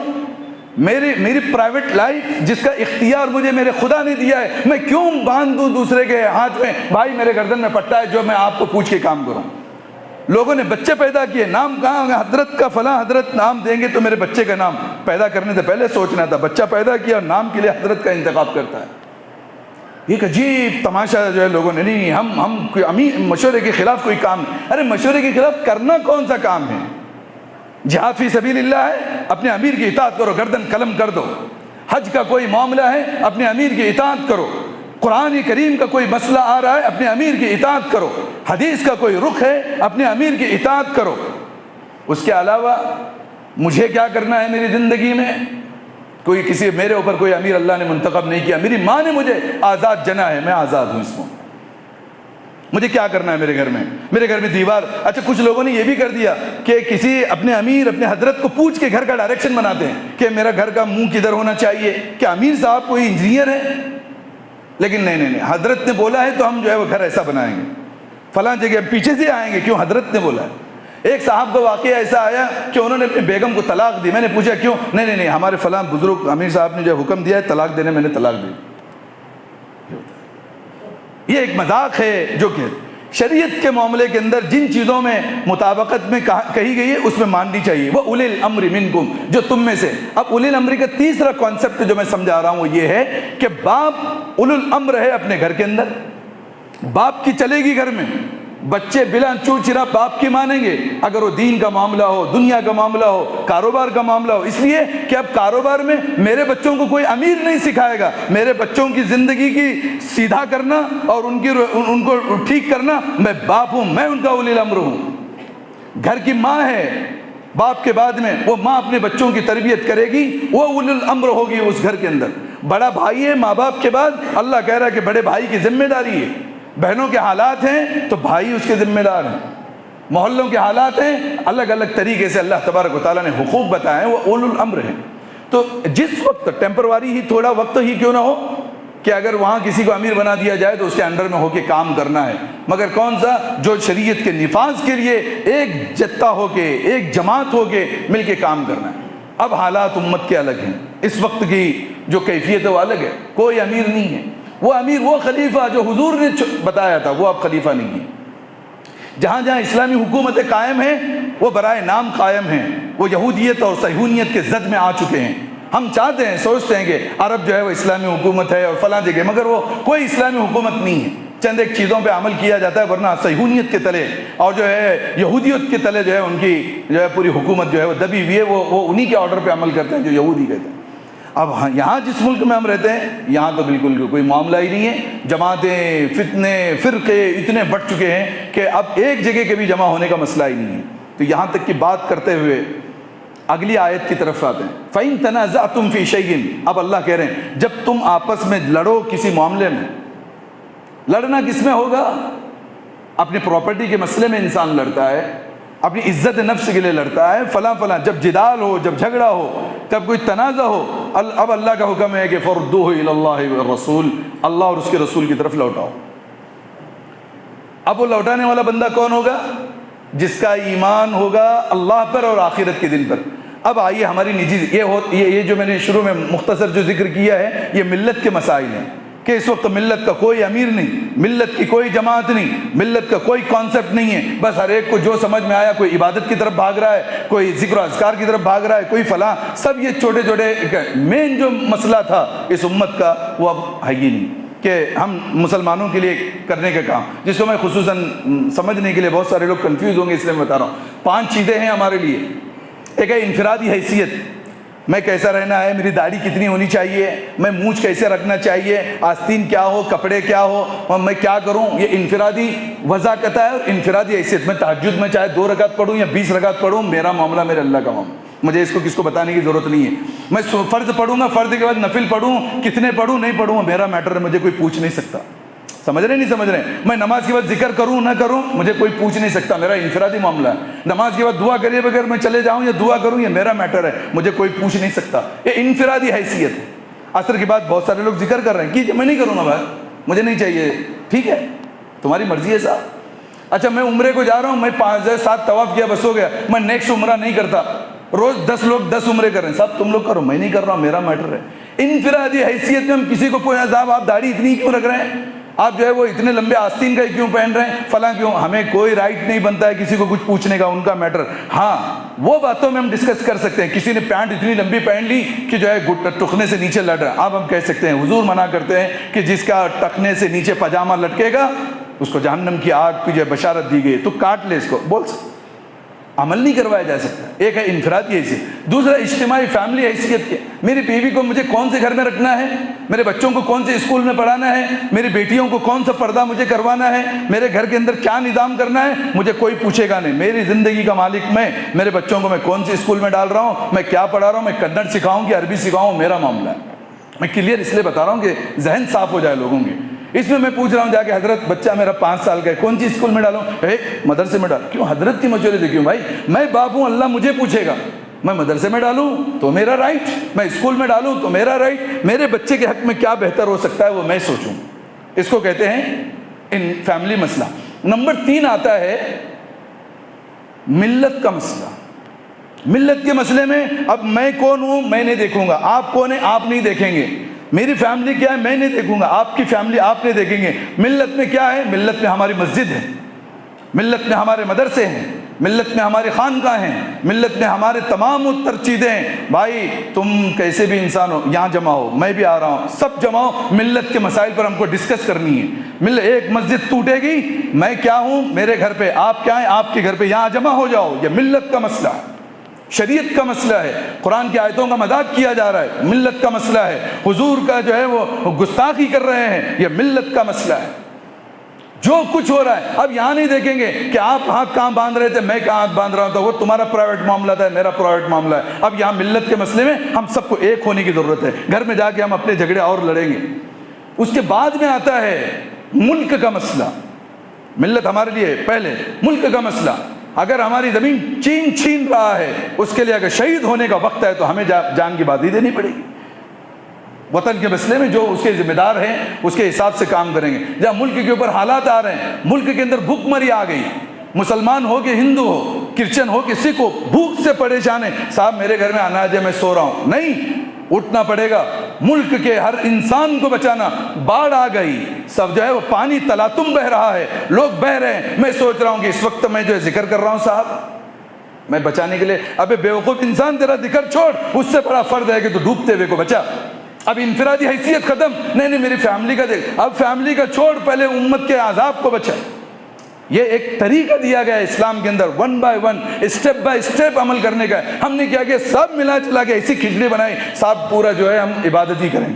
میری پرائیویٹ لائف جس کا اختیار مجھے میرے خدا نے دیا ہے, میں کیوں باندھ دوں دوسرے کے ہاتھ میں, بھائی میرے گردن میں پٹا ہے جو میں آپ کو پوچھ کے کام کروں. لوگوں نے بچے پیدا کیے, نام کہاں, حضرت کا فلاں حضرت نام دیں گے تو میرے بچے کا نام پیدا کرنے سے پہلے سوچنا تھا. بچہ پیدا کیا اور نام کے لیے حضرت کا انتخاب کرتا ہے. ایک عجیب تماشا جو ہے لوگوں نے. نہیں ہم مشورے کے خلاف کوئی کام, ارے مشورے کے خلاف کرنا کون سا کام ہے؟ جہاد فی سبیل اللہ ہے, اپنے امیر کی اطاعت کرو, گردن قلم کر دو. حج کا کوئی معاملہ ہے, اپنے امیر کی اطاعت کرو. قرآن کریم کا کوئی مسئلہ آ رہا ہے, اپنے امیر کی اطاعت کرو. حدیث کا کوئی رخ ہے, اپنے امیر کی اطاعت کرو. اس کے علاوہ مجھے کیا کرنا ہے میری زندگی میں؟ کوئی میرے اوپر کوئی امیر اللہ نے منتخب نہیں کیا. میری ماں نے مجھے آزاد جنا ہے, میں آزاد ہوں. اس کو مجھے کیا کرنا ہے میرے گھر میں؟ میرے گھر میں دیوار. اچھا کچھ لوگوں نے یہ بھی کر دیا کہ کسی اپنے امیر اپنے حضرت کو پوچھ کے گھر کا ڈائریکشن بناتے ہیں کہ میرا گھر کا منہ کدھر ہونا چاہیے. کہ امیر صاحب کوئی انجینئر ہے, لیکن نہیں, حضرت نے بولا ہے تو ہم جو ہے وہ گھر ایسا بنائیں گے, فلاں جگہ پیچھے سے آئیں گے, کیوں حضرت نے بولا ہے. ایک صاحب کا واقعہ ایسا آیا کہ انہوں نے اپنی بیگم کو طلاق دی. میں نے پوچھا کیوں؟ نہیں, ہمارے فلاں بزرگ امیر صاحب نے جو حکم دیا ہے طلاق دینے, میں نے طلاق دی. یہ ایک مذاق ہے جو کہ شریعت کے معاملے کے اندر جن چیزوں میں مطابقت میں کہی گئی ہے اس میں ماننی چاہیے. وہ اولی الامر منکم, جو تم میں سے. اب اولی الامر کا تیسرا کانسیپٹ جو میں سمجھا رہا ہوں وہ یہ ہے کہ باپ اولی الامر ہے اپنے گھر کے اندر, باپ کی چلے گی گھر میں. بچے بلا چو چرا باپ کی مانیں گے, اگر وہ دین کا معاملہ ہو, دنیا کا معاملہ ہو, کاروبار کا معاملہ ہو. اس لیے کہ اب کاروبار میں میرے بچوں کو کوئی امیر نہیں سکھائے گا. میرے بچوں کی زندگی کی سیدھا کرنا اور ان کو ٹھیک کرنا میں باپ ہوں, میں ان کا اولی الامر ہوں. گھر کی ماں ہے, باپ کے بعد میں وہ ماں اپنے بچوں کی تربیت کرے گی, وہ اولی الامر ہوگی اس گھر کے اندر. بڑا بھائی ہے ماں باپ کے بعد, اللہ کہہ رہا ہے کہ بڑے بھائی کی ذمہ داری ہے. بہنوں کے حالات ہیں تو بھائی اس کے ذمہ دار ہیں. محلوں کے حالات ہیں، الگ الگ طریقے سے اللہ تبارک و تعالیٰ نے حقوق بتائے ہیں، وہ اولو الامر ہیں۔ تو جس وقت ٹیمپروری ہی تھوڑا وقت ہی کیوں نہ ہو کہ اگر وہاں کسی کو امیر بنا دیا جائے تو اس کے انڈر میں ہو کے کام کرنا ہے، مگر کون سا؟ جو شریعت کے نفاذ کے لیے ایک جتہ ہو کے، ایک جماعت ہو کے مل کے کام کرنا ہے۔ اب حالات امت کے الگ ہیں، اس وقت کی جو کیفیت ہے وہ الگ ہے، کوئی امیر نہیں ہے۔ وہ امیر، وہ خلیفہ جو حضور نے بتایا تھا، وہ اب خلیفہ نہیں ہے۔ جہاں جہاں اسلامی حکومتیں قائم ہیں وہ برائے نام قائم ہیں، وہ یہودیت اور صہیونیت کے زد میں آ چکے ہیں۔ ہم چاہتے ہیں، سوچتے ہیں کہ عرب جو ہے وہ اسلامی حکومت ہے اور فلاں جگہ، مگر وہ کوئی اسلامی حکومت نہیں ہے۔ چند ایک چیزوں پہ عمل کیا جاتا ہے، ورنہ صہیونیت کے تلے اور جو ہے یہودیت کے تلے جو ہے ان کی جو ہے پوری حکومت جو ہے وہ دبی ہوئی ہے، وہ انہی کے آرڈر پہ عمل کرتے ہیں جو یہودی کہتے ہیں۔ اب یہاں جس ملک میں ہم رہتے ہیں یہاں تو بالکل کوئی معاملہ ہی نہیں ہے، جماعتیں، فتنے، فرقے اتنے بڑھ چکے ہیں کہ اب ایک جگہ کے بھی جمع ہونے کا مسئلہ ہی نہیں ہے۔ تو یہاں تک کی بات کرتے ہوئے اگلی آیت کی طرف آتے ہیں، فَإِن تَنَازَعْتُمْ فِي شَيْءٍ، اب اللہ کہہ رہے ہیں جب تم آپس میں لڑو کسی معاملے میں، لڑنا کس میں ہوگا؟ اپنی پراپرٹی کے مسئلے میں انسان لڑتا ہے، اپنی عزت نفس کے لیے لڑتا ہے، فلاں فلاں، جب جدال ہو، جب جھگڑا ہو، جب کوئی تنازع ہو، اب اللہ کا حکم ہے کہ فَرُدُّوهُ إِلَى اللَّهِ وَالرَّسُولِ، اللہ اور اس کے رسول کی طرف لوٹاؤ۔ اب وہ لوٹانے والا بندہ کون ہوگا؟ جس کا ایمان ہوگا اللہ پر اور آخرت کے دن پر۔ اب آئیے ہماری نجی، یہ جو میں نے شروع میں مختصر جو ذکر کیا ہے یہ ملت کے مسائل ہیں کہ اس وقت ملت کا کوئی امیر نہیں، ملت کی کوئی جماعت نہیں، ملت کا کوئی کانسیپٹ نہیں ہے، بس ہر ایک کو جو سمجھ میں آیا، کوئی عبادت کی طرف بھاگ رہا ہے، کوئی ذکر و اذکار کی طرف بھاگ رہا ہے، کوئی فلاں، سب یہ چھوٹے چھوٹے مین جو مسئلہ تھا اس امت کا وہ اب ہے ہی نہیں کہ ہم مسلمانوں کے لیے کرنے کا کام، جس کو میں خصوصاً سمجھنے کے لیے بہت سارے لوگ کنفیوز ہوں گے اس لیے میں بتا رہا ہوں۔ 5 چیزیں ہیں ہمارے لیے۔ ایک ہے انفرادی حیثیت، میں کیسا رہنا ہے، میری داڑھی کتنی ہونی چاہیے، میں مونچھ کیسے رکھنا چاہیے، آستین کیا ہو، کپڑے کیا ہو، اور میں کیا کروں، یہ انفرادی وضاقت ہے اور انفرادی حیثیت۔ میں تہجد میں چاہے 2 رکعت پڑھوں یا 20 رکعت پڑھوں، میرا معاملہ میرے اللہ کا معاملہ، مجھے اس کو کس کو بتانے کی ضرورت نہیں ہے۔ میں فرض پڑھوں گا، فرض کے بعد نفل پڑھوں، کتنے پڑھوں نہیں پڑھوں میرا میٹر ہے، مجھے کوئی پوچھ نہیں سکتا۔ سمجھ رہے نہیں سمجھ رہے؟ میں نماز کے بعد ذکر کروں نہ کروں مجھے کوئی پوچھ نہیں سکتا، میرا انفرادی معاملہ ہے۔ نماز کے بعد دعا کریے بغیر میں چلے جاؤں یا دعا کروں یہ میرا میٹر ہے، مجھے کوئی پوچھ نہیں سکتا۔ یہ انفرادی حیثیت ہے۔ عصر کے بعد بہت سارے لوگ ذکر کر رہے ہیں کہ میں نہیں کروں گا بھائی، مجھے نہیں چاہیے، ٹھیک ہے تمہاری مرضی ہے صاحب۔ اچھا میں عمرے کو جا رہا ہوں، میں 5,000 طواف کیا بس ہو گیا، میں نیکسٹ عمرہ نہیں کرتا، روز 10 لوگ 10 عمرے کر رہے ہیں، صاحب تم لوگ کرو، میں نہیں کر رہا ہوں، میرا میٹر ہے۔ انفرادی حیثیت میں ہم کسی کو پوچھیں صاحب آپ داڑھی اتنی کیوں رکھ رہے ہیں، آپ جو ہے وہ اتنے لمبے آستین کا کیوں پہن رہے ہیں، فلاں کیوں، ہمیں کوئی رائٹ نہیں بنتا ہے کسی کو کچھ پوچھنے کا، ان کا میٹر۔ ہاں وہ باتوں میں ہم ڈسکس کر سکتے ہیں، کسی نے پینٹ اتنی لمبی پہن لی کہ جو ہے ٹخنے سے نیچے لٹ رہا ہے، اب ہم کہہ سکتے ہیں حضور منع کرتے ہیں کہ جس کا ٹخنے سے نیچے پاجامہ لٹکے گا اس کو جہنم کی آگ کی جو بشارت دی گئی، تو کاٹ لے اس کو، بول سکتے، عمل نہیں کروایا جا سکتا۔ ایک ہے انفرادی حیثیت۔ دوسرا اجتماعی فیملی حیثیت کے، میری بیوی کو مجھے کون سے گھر میں رکھنا ہے، میرے بچوں کو کون سے اسکول میں پڑھانا ہے، میری بیٹیوں کو کون سا پردہ مجھے کروانا ہے، میرے گھر کے اندر کیا نظام کرنا ہے، مجھے کوئی پوچھے گا نہیں، میری زندگی کا مالک میں، میرے بچوں کو میں کون سے اسکول میں ڈال رہا ہوں، میں کیا پڑھا رہا ہوں، میں کنڑ سکھاؤں کہ عربی سکھاؤں، میرا معاملہ ہے۔ میں کلیئر اس لیے بتا رہا ہوں کہ ذہن صاف ہو جائے لوگوں کے۔ اس میں پوچھ رہا ہوں جا کے حضرت بچہ میرا 5 سال کا ہے، کون سی اسکول میں ڈالوں، مدرسے میں ڈالوں، کیوں حضرت کی مشورے سے کیوں بھائی، میں باپ ہوں، اللہ مجھے پوچھے گا، میں مدرسے میں ڈالوں تو میرا رائٹ، میں اسکول میں ڈالوں تو میرا رائٹ، میرے بچے کے حق میں کیا بہتر ہو سکتا ہے وہ میں سوچوں۔ اس کو کہتے ہیں ان فیملی مسئلہ۔ نمبر 3 آتا ہے ملت کا مسئلہ۔ ملت کے مسئلے میں اب میں کون ہوں میں نہیں دیکھوں گا، آپ کون ہیں آپ نہیں دیکھیں گے، میری فیملی کیا ہے میں نہیں دیکھوں گا، آپ کی فیملی آپ نہیں دیکھیں گے۔ ملت میں کیا ہے، ملت میں ہماری مسجد ہے، ملت میں ہمارے مدرسے ہیں، ملت میں ہمارے خانقاہ ہیں، ملت میں ہمارے تمام تر چیزیں ہیں۔ بھائی تم کیسے بھی انسان ہو یہاں جمع ہو، میں بھی آ رہا ہوں، سب جمع ہو، ملت کے مسائل پر ہم کو ڈسکس کرنی ہے۔ ایک مسجد ٹوٹے گی، میں کیا ہوں میرے گھر پہ، آپ کیا ہیں آپ کے گھر پہ، یہاں جمع ہو جاؤ، یہ ملت کا مسئلہ ہے، شریعت کا مسئلہ ہے، قرآن کی آیتوں کا مذاق کیا جا رہا ہے، ملت کا مسئلہ ہے، حضور کا جو ہے وہ گستاخی کر رہے ہیں، یہ ملت کا مسئلہ ہے۔ جو کچھ ہو رہا ہے اب یہاں نہیں دیکھیں گے کہ آپ ہاتھ کہاں باندھ رہے تھے میں کہاں ہاتھ باندھ رہا ہوں، تو وہ تمہارا پرائیویٹ معاملہ تھا میرا پرائیویٹ معاملہ ہے۔ اب یہاں ملت کے مسئلے میں ہم سب کو ایک ہونے کی ضرورت ہے، گھر میں جا کے ہم اپنے جھگڑے اور لڑیں گے۔ اس کے بعد میں آتا ہے ملک کا مسئلہ، ملت ہمارے لیے پہلے ملک کا مسئلہ۔ اگر ہماری زمین چین چھین رہا ہے، اس کے لیے اگر شہید ہونے کا وقت ہے تو ہمیں جان کی بازی دینی پڑے گی۔ وطن کے مسئلے میں جو اس کے ذمہ دار ہیں اس کے حساب سے کام کریں گے۔ جہاں ملک کے اوپر حالات آ رہے ہیں، ملک کے اندر بھوک مری آ گئی، مسلمان ہو کہ ہندو ہو، کرسچن ہو کہ سکھ ہو، بھوک سے پریشان ہے، صاحب میرے گھر میں اناج ہے میں سو رہا ہوں، نہیں، اٹھنا پڑے گا، ملک کے ہر انسان کو بچانا۔ باڑھ آ گئی، سب جو ہے وہ پانی تلاتم بہ رہا ہے، لوگ بہ رہے ہیں، میں سوچ رہا ہوں کہ اس وقت میں جو ہے ذکر کر رہا ہوں صاحب میں بچانے کے لیے، ابے بیوقوف انسان تیرا ذکر چھوڑ، اس سے بڑا فرض ہے کہ تو ڈوبتے ہوئے کو بچا۔ اب انفرادی حیثیت ختم، نہیں میری فیملی کا دیکھ، اب فیملی کا چھوڑ، پہلے امت کے عذاب کو بچا۔ یہ ایک طریقہ دیا گیا ہے اسلام کے اندر، one by one, step by step عمل کرنے کا ہے۔ ہم نے کیا کہ سب ملا چلا کے ایسی کھچڑی بنائی، صاحب پورا جو ہے ہم عبادت ہی کریں،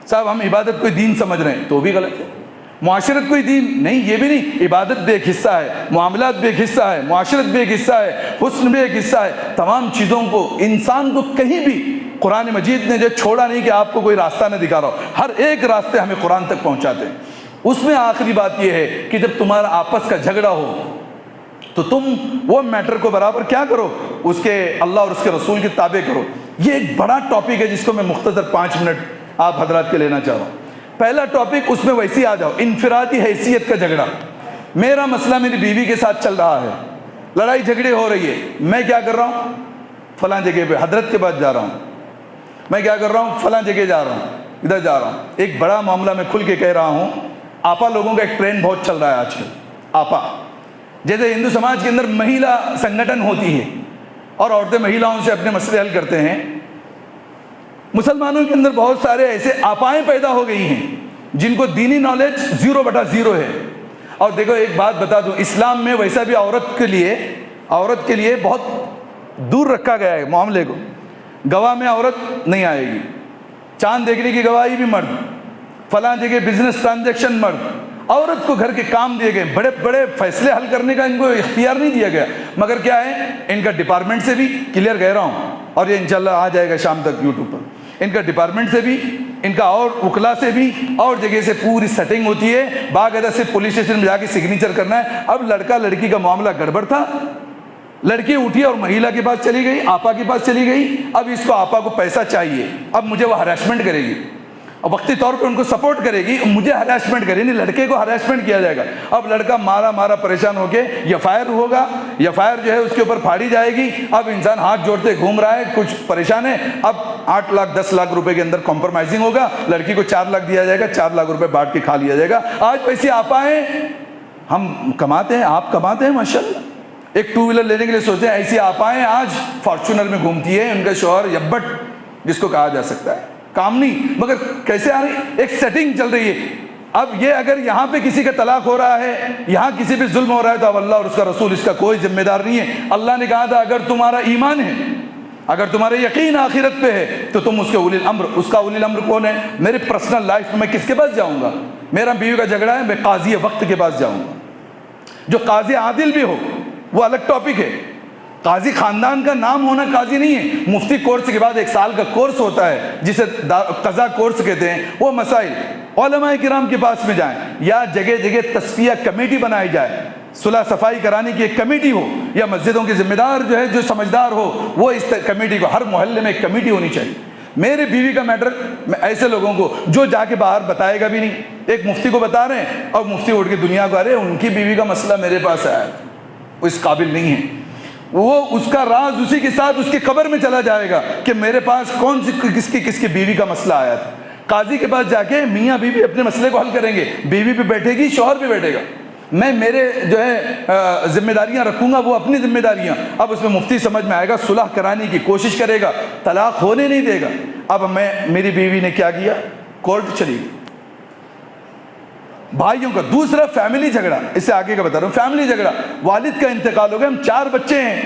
صاحب ہم عبادت کوئی دین سمجھ رہے ہیں تو بھی غلط ہے، معاشرت کوئی دین نہیں، یہ بھی نہیں، عبادت بھی ایک حصہ ہے، معاملات بھی ایک حصہ ہے، معاشرت بھی ایک حصہ ہے، حسن بھی ایک حصہ ہے۔ تمام چیزوں کو انسان کو کہیں بھی قرآن مجید نے جو چھوڑا نہیں کہ آپ کو کوئی راستہ نہ دکھا رہا ہو، ہر ایک راستے ہمیں قرآن تک پہنچاتے ہیں۔ اس میں آخری بات یہ ہے کہ جب تمہارا آپس کا جھگڑا ہو تو تم وہ میٹر کو برابر کیا کرو، اس کے اللہ اور اس کے رسول کی تابع کرو۔ یہ ایک بڑا ٹاپک ہے جس کو میں مختصر 5 منٹ آپ حضرات کے لینا چاہ رہا ہوں۔ پہلا ٹاپک، اس میں ویسے آ جاؤ، انفرادی حیثیت کا جھگڑا۔ میرا مسئلہ میری بیوی کے ساتھ چل رہا ہے، لڑائی جھگڑے ہو رہی ہے، میں کیا کر رہا ہوں، فلاں جگہ پہ حضرت کے پاس جا رہا ہوں، میں کیا کر رہا ہوں، فلاں جگہ جا رہا ہوں، ادھر جا رہا ہوں۔ ایک بڑا معاملہ میں کھل کے کہہ رہا ہوں، آپا لوگوں کا ایک ٹرینڈ بہت چل رہا ہے آج کل، آپا۔ جیسے ہندو سماج کے اندر مہیلا سنگٹن ہوتی ہے اور عورتیں مہیلاؤں سے اپنے مسئلے حل کرتے ہیں، مسلمانوں کے اندر بہت سارے ایسے آپائیں پیدا ہو گئی ہیں جن کو دینی نالج 0/0 ہے۔ اور دیکھو ایک بات بتا دوں، اسلام میں ویسا بھی عورت کے لیے بہت دور رکھا گیا ہے معاملے کو۔ گواہ میں عورت نہیں آئے گی، چاند دیکھنے کی گواہی بھی مرد، فلاں جگہ بزنس ٹرانزیکشن مرد۔ عورت کو گھر کے کام دیے گئے، بڑے بڑے فیصلے حل کرنے کا ان کو اختیار نہیں دیا گیا، مگر کیا ہے، ان کا ڈپارٹمنٹ سے بھی کلیئر کہہ رہا ہوں، اور یہ انشاءاللہ آ جائے گا شام تک یوٹیوب پر، ان کا ڈپارٹمنٹ سے بھی، ان کا اور وکلا سے بھی، اور جگہ سے پوری سیٹنگ ہوتی ہے۔ باقاعدہ سے پولیس اسٹیشن میں جا کے سگنیچر کرنا ہے۔ اب لڑکا لڑکی کا معاملہ گڑبڑ تھا، لڑکی اٹھی اور مہیلا کے پاس چلی گئی، آپا کے پاس چلی گئی، اب اس کو آپا کو پیسہ چاہیے، اب مجھے وہ ہراسمنٹ کرے گی، اور وقتی طور پہ ان کو سپورٹ کرے گی، مجھے ہراسمنٹ کرے، یعنی لڑکے کو ہراسمنٹ کیا جائے گا۔ اب لڑکا مارا پریشان ہو کے ایف آئی آر ہوگا، ایف آئی آر جو ہے اس کے اوپر پھاڑی جائے گی۔ اب انسان ہاتھ جوڑتے گھوم رہا ہے، کچھ پریشان ہے، اب 8 لاکھ 10 لاکھ روپے کے اندر کمپرومائزنگ ہوگا، لڑکی کو 4 لاکھ دیا جائے گا، 4 لاکھ روپے بانٹ کے کھا لیا جائے گا۔ آج ویسے آپا ہیں، ہم کماتے ہیں، آپ کماتے ہیں ماشاءاللہ، ایک 2 ویلر لینے کے لیے سوچتے ہیں، ایسی آپائیں آج فارچونر میں گھومتی ہے، ان کا شوہر یبٹ جس کو کہا جا سکتا ہے، کام نہیں، مگر کیسے آ رہی، ایک سیٹنگ چل رہی ہے۔ اب یہ اگر یہاں پہ کسی کا طلاق ہو رہا ہے، یہاں کسی پہ ظلم ہو رہا ہے، تو اب اللہ اور اس کا رسول اس کا کوئی ذمہ دار نہیں ہے۔ اللہ نے کہا تھا اگر تمہارا ایمان ہے، اگر تمہارا یقین آخرت پہ ہے تو تم اس کے اولی الامر، اس کا اولی الامر کون ہے؟ میرے پرسنل لائف میں کس کے پاس جاؤں گا؟ میرا بیوی کا جھگڑا ہے، میں قاضی وقت کے پاس جاؤں گا، جو قاضی عادل بھی ہو، وہ الگ ٹاپک ہے۔ قاضی خاندان کا نام ہونا قاضی نہیں ہے، مفتی کورس کے بعد 1 سال کا کورس ہوتا ہے جسے قضا کورس کہتے ہیں، وہ مسائل علماء کرام کے پاس میں جائیں، یا جگہ جگہ تصفیہ کمیٹی بنائی جائے، صلح صفائی کرانے کی ایک کمیٹی ہو، یا مسجدوں کے ذمہ دار جو ہے جو سمجھدار ہو وہ اس کمیٹی کو، ہر محلے میں ایک کمیٹی ہونی چاہیے۔ میرے بیوی کا میٹر میں ایسے لوگوں کو جو جا کے باہر بتائے گا بھی نہیں، ایک مفتی کو بتا رہے ہیں اور مفتی اٹھ کے دنیا کو، ارے ان کی بیوی کا مسئلہ میرے پاس آیا ہے، وہ اس قابل نہیں ہے، وہ اس کا راز اسی کے ساتھ اس کی قبر میں چلا جائے گا کہ میرے پاس کون سی کس کی بیوی کا مسئلہ آیا تھا۔ قاضی کے پاس جا کے میاں بیوی اپنے مسئلے کو حل کریں گے، بیوی بھی بیٹھے گی، شوہر بھی بیٹھے گا، میں میرے جو ہے ذمہ داریاں رکھوں گا، وہ اپنی ذمہ داریاں۔ اب اس میں مفتی سمجھ میں آئے گا، صلح کرانے کی کوشش کرے گا، طلاق ہونے نہیں دے گا۔ اب میری بیوی نے کیا کیا، کورٹ چلی گئی۔ بھائیوں کا دوسرا فیملی جھگڑا، اس سے آگے کا بتا رہا ہوں، فیملی جھگڑا، والد کا انتقال ہو گیا، ہم 4 بچے ہیں،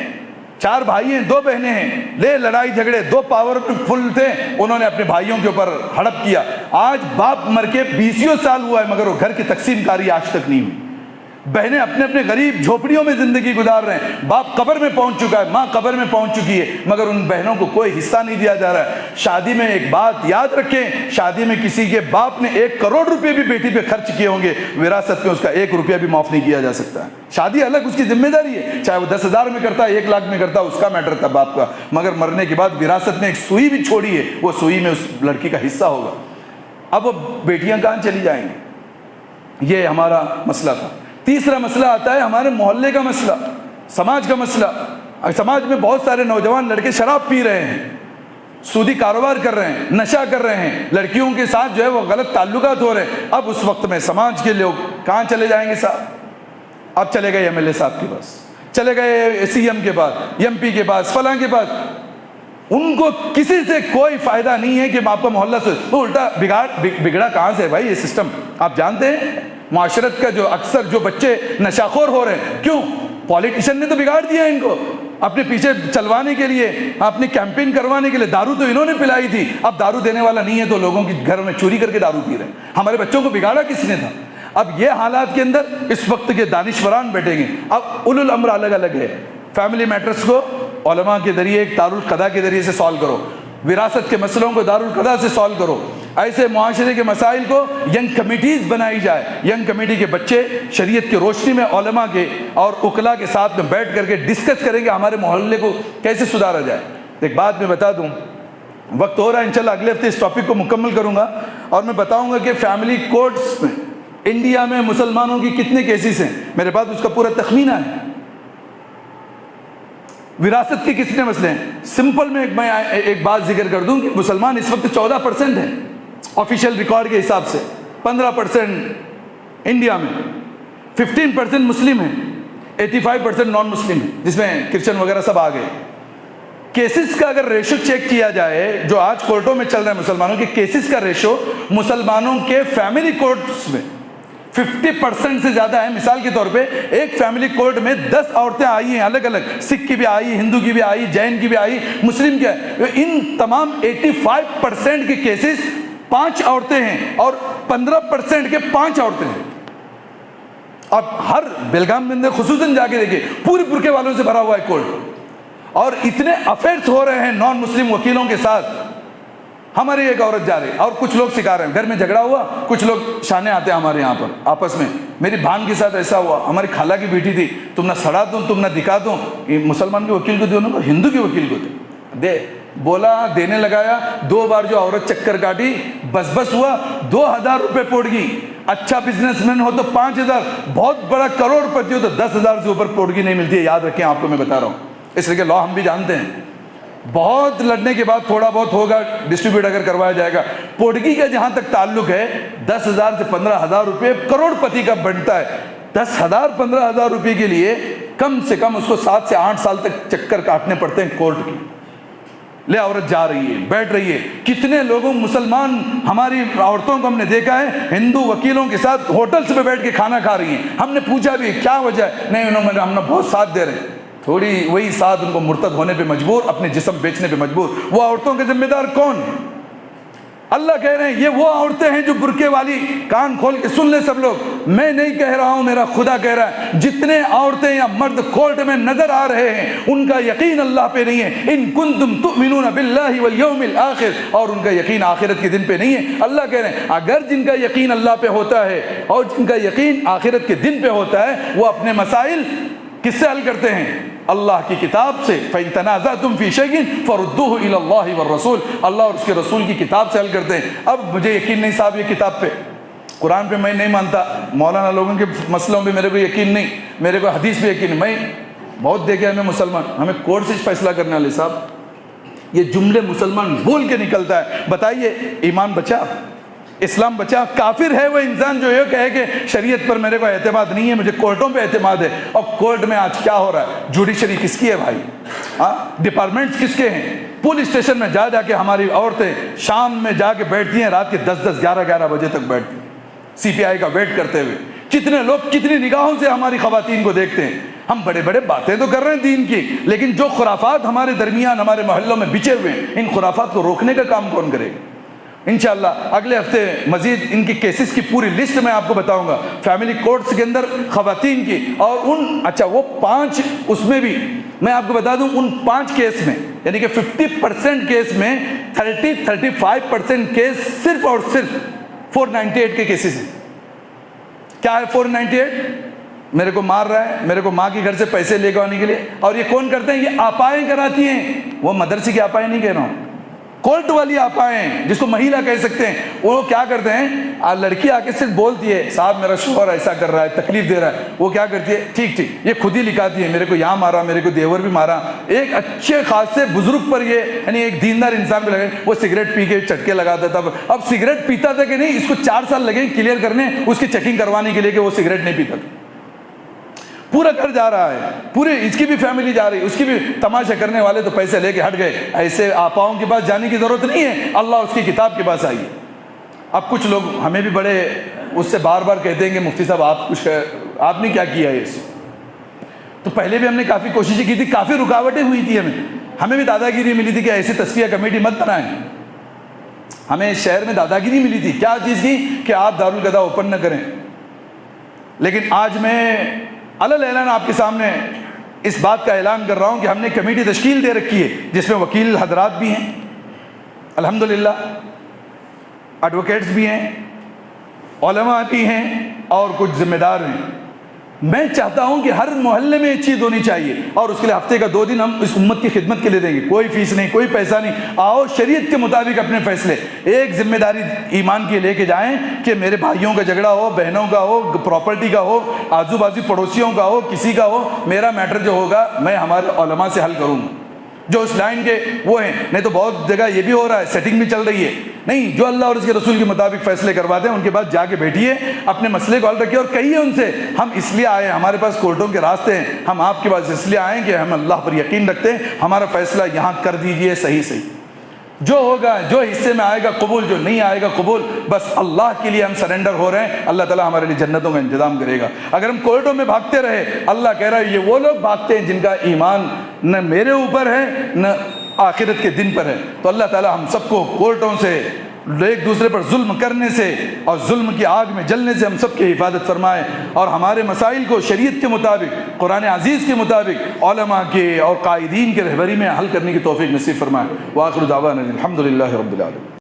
4 بھائی ہیں، 2 بہنیں ہیں، لڑائی جھگڑے، 2 پاورفل تھے، انہوں نے اپنے بھائیوں کے اوپر ہڑپ کیا۔ آج باپ مر کے 20 سال ہوا ہے مگر وہ گھر کی تقسیم کاری آج تک نہیں ہوئی۔ بہنیں اپنے اپنے غریب جھوپڑیوں میں زندگی گزار رہے ہیں، باپ قبر میں پہنچ چکا ہے، ماں قبر میں پہنچ چکی ہے، مگر ان بہنوں کو کوئی حصہ نہیں دیا جا رہا ہے۔ شادی میں ایک بات یاد رکھیں، شادی میں کسی کے باپ نے 1 کروڑ روپے بھی بیٹی پہ خرچ کیے ہوں گے، وراثت میں اس کا 1 روپیہ بھی معاف نہیں کیا جا سکتا ہے۔ شادی الگ اس کی ذمہ داری ہے، چاہے وہ 10,000 میں کرتا ہے 1 لاکھ میں کرتا ہے، اس کا میٹر تھا باپ کا، مگر مرنے کے بعد وراثت میں ایک سوئی بھی چھوڑی ہے، وہ سوئی میں اس لڑکی کا حصہ ہوگا۔ اب بیٹیاں کہاں چلی جائیں گی؟ یہ ہمارا مسئلہ تھا۔ تیسرا مسئلہ آتا ہے ہمارے محلے کا مسئلہ، سماج کا مسئلہ۔ سماج میں بہت سارے نوجوان لڑکے شراب پی رہے ہیں، سودی کاروبار کر رہے ہیں، نشہ کر رہے ہیں، لڑکیوں کے ساتھ جو ہے وہ غلط تعلقات ہو رہے ہیں۔ اب اس وقت میں سماج کے لوگ کہاں چلے جائیں گے صاحب؟ اب چلے گئے MLA صاحب کے پاس، چلے گئے CM کے پاس، MP کے پاس، فلاں کے پاس۔ ان کو کسی سے کوئی فائدہ نہیں ہے کہ آپ کا محلہ سے وہ الٹا بگڑا کہاں سے ہے بھائی یہ سسٹم؟ آپ جانتے ہیں معاشرت کا جو اکثر جو بچے نشہ خور ہو رہے ہیں، کیوں؟ پولیٹیشن نے تو بگاڑ دیا ان کو، اپنے پیچھے چلوانے کے لیے، اپنی کیمپین کروانے کے لیے۔ دارو تو انہوں نے پلائی تھی، اب دارو دینے والا نہیں ہے تو لوگوں کے گھر میں چوری کر کے دارو پی رہے ہیں۔ ہمارے بچوں کو بگاڑا کس نے تھا؟ اب یہ حالات کے اندر اس وقت کے دانشوران بیٹھیں گے۔ اب اولو الامر الگ الگ ہے، فیملی میٹرز کو علماء کے ذریعے ایک دارالقضاء کے ذریعے سے سالو کرو، وراثت کے مسئلوں کو دارالقضاء سے سالو کرو، ایسے معاشرے کے مسائل کو ینگ کمیٹیز بنائی جائے، ینگ کمیٹی کے بچے شریعت کی روشنی میں علماء کے اور عقلاء کے ساتھ میں بیٹھ کر کے ڈسکس کریں گے ہمارے محلے کو کیسے سدھارا جائے۔ ایک بات میں بتا دوں، وقت ہو رہا ہے انشاءاللہ اگلے ہفتے اس ٹاپک کو مکمل کروں گا اور میں بتاؤں گا کہ فیملی کورٹس میں انڈیا میں مسلمانوں کی کتنے کیسز ہیں، میرے پاس اس کا پورا تخمینہ ہے۔ وراثت کے کتنے مسئلے ہیں؟ سمپل میں ایک بات ذکر کر دوں کہ مسلمان اس وقت 14% ہیں آفیشیل ریکارڈ کے حساب سے، 15% انڈیا میں، 15% مسلم ہیں، 85% نان مسلم ہیں، جس میں کرسچن وغیرہ سب آ گئے۔ کیسز کا اگر ریشو چیک کیا جائے، جو آج کورٹوں میں چل رہا ہے مسلمانوں کے کیسز کا ریشو، مسلمانوں کے فیملی کورٹس میں 50% سے زیادہ ہے۔ مثال کے طور پہ ایک فیملی کورٹ میں 10 عورتیں آئی ہیں الگ الگ، سکھ کی بھی آئی، ہندو کی بھی آئی، جین کی بھی آئی، مسلم کی آئی۔ ان تمام 85% کے کیسز 5 عورتیں ہیں اور 15% کے 5 عورتیں ہیں۔ اب ہر بیلگام میں خصوصاً جا کے دیکھیں، پوری برقعے والوں سے بھرا ہوا ہے کورٹ، اور اتنے افیئرس ہو رہے ہیں نان مسلم وکیلوں کے ساتھ۔ ہماری ایک عورت جا رہی اور کچھ لوگ سکھا رہے ہیں، گھر میں جھگڑا ہوا، کچھ لوگ شانے آتے ہیں ہمارے یہاں پر آپس میں۔ میری بھان کے ساتھ ایسا ہوا، ہماری خالہ کی بیٹی تھی، تم نہ سڑا دوں تم نہ دکھا دوں، مسلمان کے وکیل کو دو، ہندو کے وکیل کو دے، بولا دینے لگایا، 2 بار جو عورت چکر کاٹی، بس ہوا، 2,000 روپے پوڑ گئی۔ اچھا بزنس مین ہو تو 5,000، بہت بڑا کروڑ پتی ہو تو 10,000 سے اوپر پوڑگی نہیں ملتی ہے، یاد رکھیں آپ کو میں بتا رہا ہوں، اس لیے کہ لا ہم بھی جانتے ہیں۔ بہت لڑنے کے بعد تھوڑا بہت ہوگا، ڈسٹریبیوٹ اگر کروایا جائے گا۔ پوڑگی کا جہاں تک تعلق ہے، 10,000 سے 15,000 روپے کروڑ پتی کا بنتا ہے۔ 10,000 15,000 روپے کے لیے کم سے کم اس کو 7 سے 8 سال تک چکر کاٹنے پڑتے ہیں کورٹ کی۔ لے عورت جا رہی ہے، بیٹھ رہی ہے، کتنے لوگوں مسلمان ہماری عورتوں کو ہم نے دیکھا ہے ہندو وکیلوں کے ساتھ ہوٹلس میں بیٹھ کے کھانا کھا رہی ہیں۔ ہم نے پوچھا بھی کیا وجہ ہے، نہیں انہوں نے ہم نے بہت ساتھ دے رہے ہیں، تھوڑی وہی ساتھ ان کو مرتد ہونے پہ مجبور، اپنے جسم بیچنے پہ مجبور۔ وہ عورتوں کے ذمہ دار کون ہیں؟ اللہ کہہ رہے ہیں یہ وہ عورتیں ہیں جو برقعے والی، کان کھول کے سن لیں سب لوگ، میں نہیں کہہ رہا ہوں، میرا خدا کہہ رہا ہے، جتنے عورتیں یا مرد کورٹ میں نظر آ رہے ہیں ان کا یقین اللہ پہ نہیں ہے۔ ان کنتم تؤمنون باللہ والیوم الآخر، اور ان کا یقین آخرت کے دن پہ نہیں ہے۔ اللہ کہہ رہے ہیں اگر جن کا یقین اللہ پہ ہوتا ہے اور جن کا یقین آخرت کے دن پہ ہوتا ہے، وہ اپنے مسائل کس سے حل کرتے ہیں؟ اللہ کی کتاب سے۔ فَإِن تَنَازَعْتُمْ فِي شَيْءٍ فَرُدُّوهُ إِلَى اللَّهِ وَالرَّسُولِ، اللہ اور اس کے رسول کی کتاب سے حل کرتے ہیں۔ اب مجھے یقین نہیں صاحب یہ کتاب پہ، قرآن پہ میں نہیں مانتا، مولانا لوگوں کے مسئلوں پہ میرے کو یقین نہیں، میرے کو حدیث پہ یقین نہیں، میں بہت دیکھے ہمیں مسلمان، ہمیں کورٹ سے فیصلہ کرنے والے صاحب، یہ جملے مسلمان بول کے نکلتا ہے۔ بتائیے ایمان بچا، اسلام بچا؟ کافر ہے وہ انسان جو یہ کہے کہ شریعت پر میرے کو اعتماد نہیں ہے، مجھے کورٹوں پہ اعتماد ہے۔ اور کورٹ میں آج کیا ہو رہا ہے؟ جوڈیشری کس کی ہے بھائی؟ ڈپارٹمنٹس کس کے ہیں؟ پولیس اسٹیشن میں جا کے ہماری عورتیں شام میں جا کے بیٹھتی ہیں، رات کے 10 11 بجے تک بیٹھتی ہیں CPI کا ویٹ کرتے ہوئے۔ کتنے لوگ کتنی نگاہوں سے ہماری خواتین کو دیکھتے ہیں۔ ہم بڑے بڑے باتیں تو کر رہے ہیں دین کی، لیکن جو خرافات ہمارے درمیان ہمارے محلوں میں بچے ہوئے ہیں، ان خرافات کو روکنے کا کام کون کرے گا؟ انشاءاللہ اگلے ہفتے مزید ان کی کیسز کی پوری لسٹ میں آپ کو بتاؤں گا، فیملی کورٹس کے اندر خواتین کی، اور اچھا وہ 5 اس میں بھی میں آپ کو بتا دوں ان 5 کیس میں، یعنی کہ 50% کیس میں 35% کیس صرف اور صرف 498 کے کیسز ہیں۔ کیا ہے 498؟ میرے کو مار رہا ہے، میرے کو ماں کے گھر سے پیسے لے کے آنے کے لیے، اور یہ کون کرتے ہیں؟ یہ آپائیں کراتی ہیں، وہ مدرسے کی آپائیں نہیں کہہ رہا ہوں، کورٹ والی آپائیں جس کو مہیلا کہہ سکتے ہیں۔ وہ کیا کرتے ہیں؟ لڑکی آ کے صرف بولتی ہے صاحب میرا شوہر ایسا کر رہا ہے، تکلیف دے رہا ہے، وہ کیا کرتی ہے؟ ٹھیک یہ خود ہی لکھاتی ہے میرے کو یہاں مارا، میرے کو دیور بھی مارا۔ ایک اچھے خاصے بزرگ پر یہ یعنی ایک دیندار انسان پہ لگے، وہ سگریٹ پی کے چٹکے لگاتا تھا، اب سگریٹ پیتا تھا کہ نہیں اس کو 4 سال لگے کلیئر کرنے، اس کی چیکنگ کروانے کے لیے کہ وہ سگریٹ نہیں پیتا تھا۔ پورا گھر جا رہا ہے، پورے اس کی بھی فیملی جا رہی، اس کی بھی تماشا کرنے والے تو پیسے لے کے ہٹ گئے۔ ایسے آپاؤں کے پاس جانے کی ضرورت نہیں ہے، اللہ اس کی کتاب کے پاس آئیے۔ اب کچھ لوگ ہمیں بھی بڑے اس سے بار بار کہتے ہیں کہ مفتی صاحب آپ نے کیا کیا ہے اس، تو پہلے بھی ہم نے کافی کوششیں کی تھی، کافی رکاوٹیں ہوئی تھی، ہمیں بھی دادا گیری ملی تھی کہ ایسی تصفیہ کمیٹی مت بنائیں۔ ہمیں اس شہر میں دادا گیری ملی تھی، کیا چیز کی؟ کہ آپ دارالقضا اوپن نہ کریں۔ لیکن آج میں علل اعلان آپ کے سامنے اس بات کا اعلان کر رہا ہوں کہ ہم نے کمیٹی تشکیل دے رکھی ہے جس میں وکیل حضرات بھی ہیں الحمدللہ، ایڈوکیٹس بھی ہیں، علماء بھی ہیں، اور کچھ ذمہ دار ہیں۔ میں چاہتا ہوں کہ ہر محلے میں یہ چیز ہونی چاہیے، اور اس کے لیے ہفتے کا 2 دن ہم اس امت کی خدمت کے لیے دیں گے، کوئی فیس نہیں، کوئی پیسہ نہیں، آؤ شریعت کے مطابق اپنے فیصلے ایک ذمہ داری ایمان کی لے کے جائیں کہ میرے بھائیوں کا جھگڑا ہو، بہنوں کا ہو، پراپرٹی کا ہو، آزو بازو پڑوسیوں کا ہو، کسی کا ہو، میرا میٹر جو ہوگا میں ہمارے علماء سے حل کروں گا جو اس لائن کے وہ ہیں۔ نہیں تو بہت جگہ یہ بھی ہو رہا ہے، سیٹنگ بھی چل رہی ہے، نہیں جو اللہ اور اس کے رسول کے مطابق فیصلے کرواتے ہیں ان کے پاس جا کے بیٹھیے، اپنے مسئلے کو حل رکھیے، اور کہیے ان سے ہم اس لیے آئے ہیں، ہمارے پاس کورٹوں کے راستے ہیں، ہم آپ کے پاس اس لیے آئے ہیں کہ ہم اللہ پر یقین رکھتے ہیں، ہمارا فیصلہ یہاں کر دیجئے، صحیح جو ہوگا، جو حصے میں آئے گا قبول، جو نہیں آئے گا قبول، بس اللہ کے لیے ہم سرنڈر ہو رہے ہیں، اللہ تعالیٰ ہمارے لیے جنتوں کا انتظام کرے گا۔ اگر ہم کورٹوں میں بھاگتے رہے، اللہ کہہ رہا ہے یہ وہ لوگ بھاگتے ہیں جن کا ایمان نہ میرے اوپر ہے نہ آخرت کے دن پر ہے، تو اللہ تعالیٰ ہم سب کو کورٹوں سے، ایک دوسرے پر ظلم کرنے سے اور ظلم کی آگ میں جلنے سے ہم سب کی حفاظت فرمائے، اور ہمارے مسائل کو شریعت کے مطابق، قرآن عزیز کے مطابق، علماء کے اور قائدین کے رہبری میں حل کرنے کی توفیق نصیب فرمائے۔ وآخر دعوانا الحمدللہ رب العالمین۔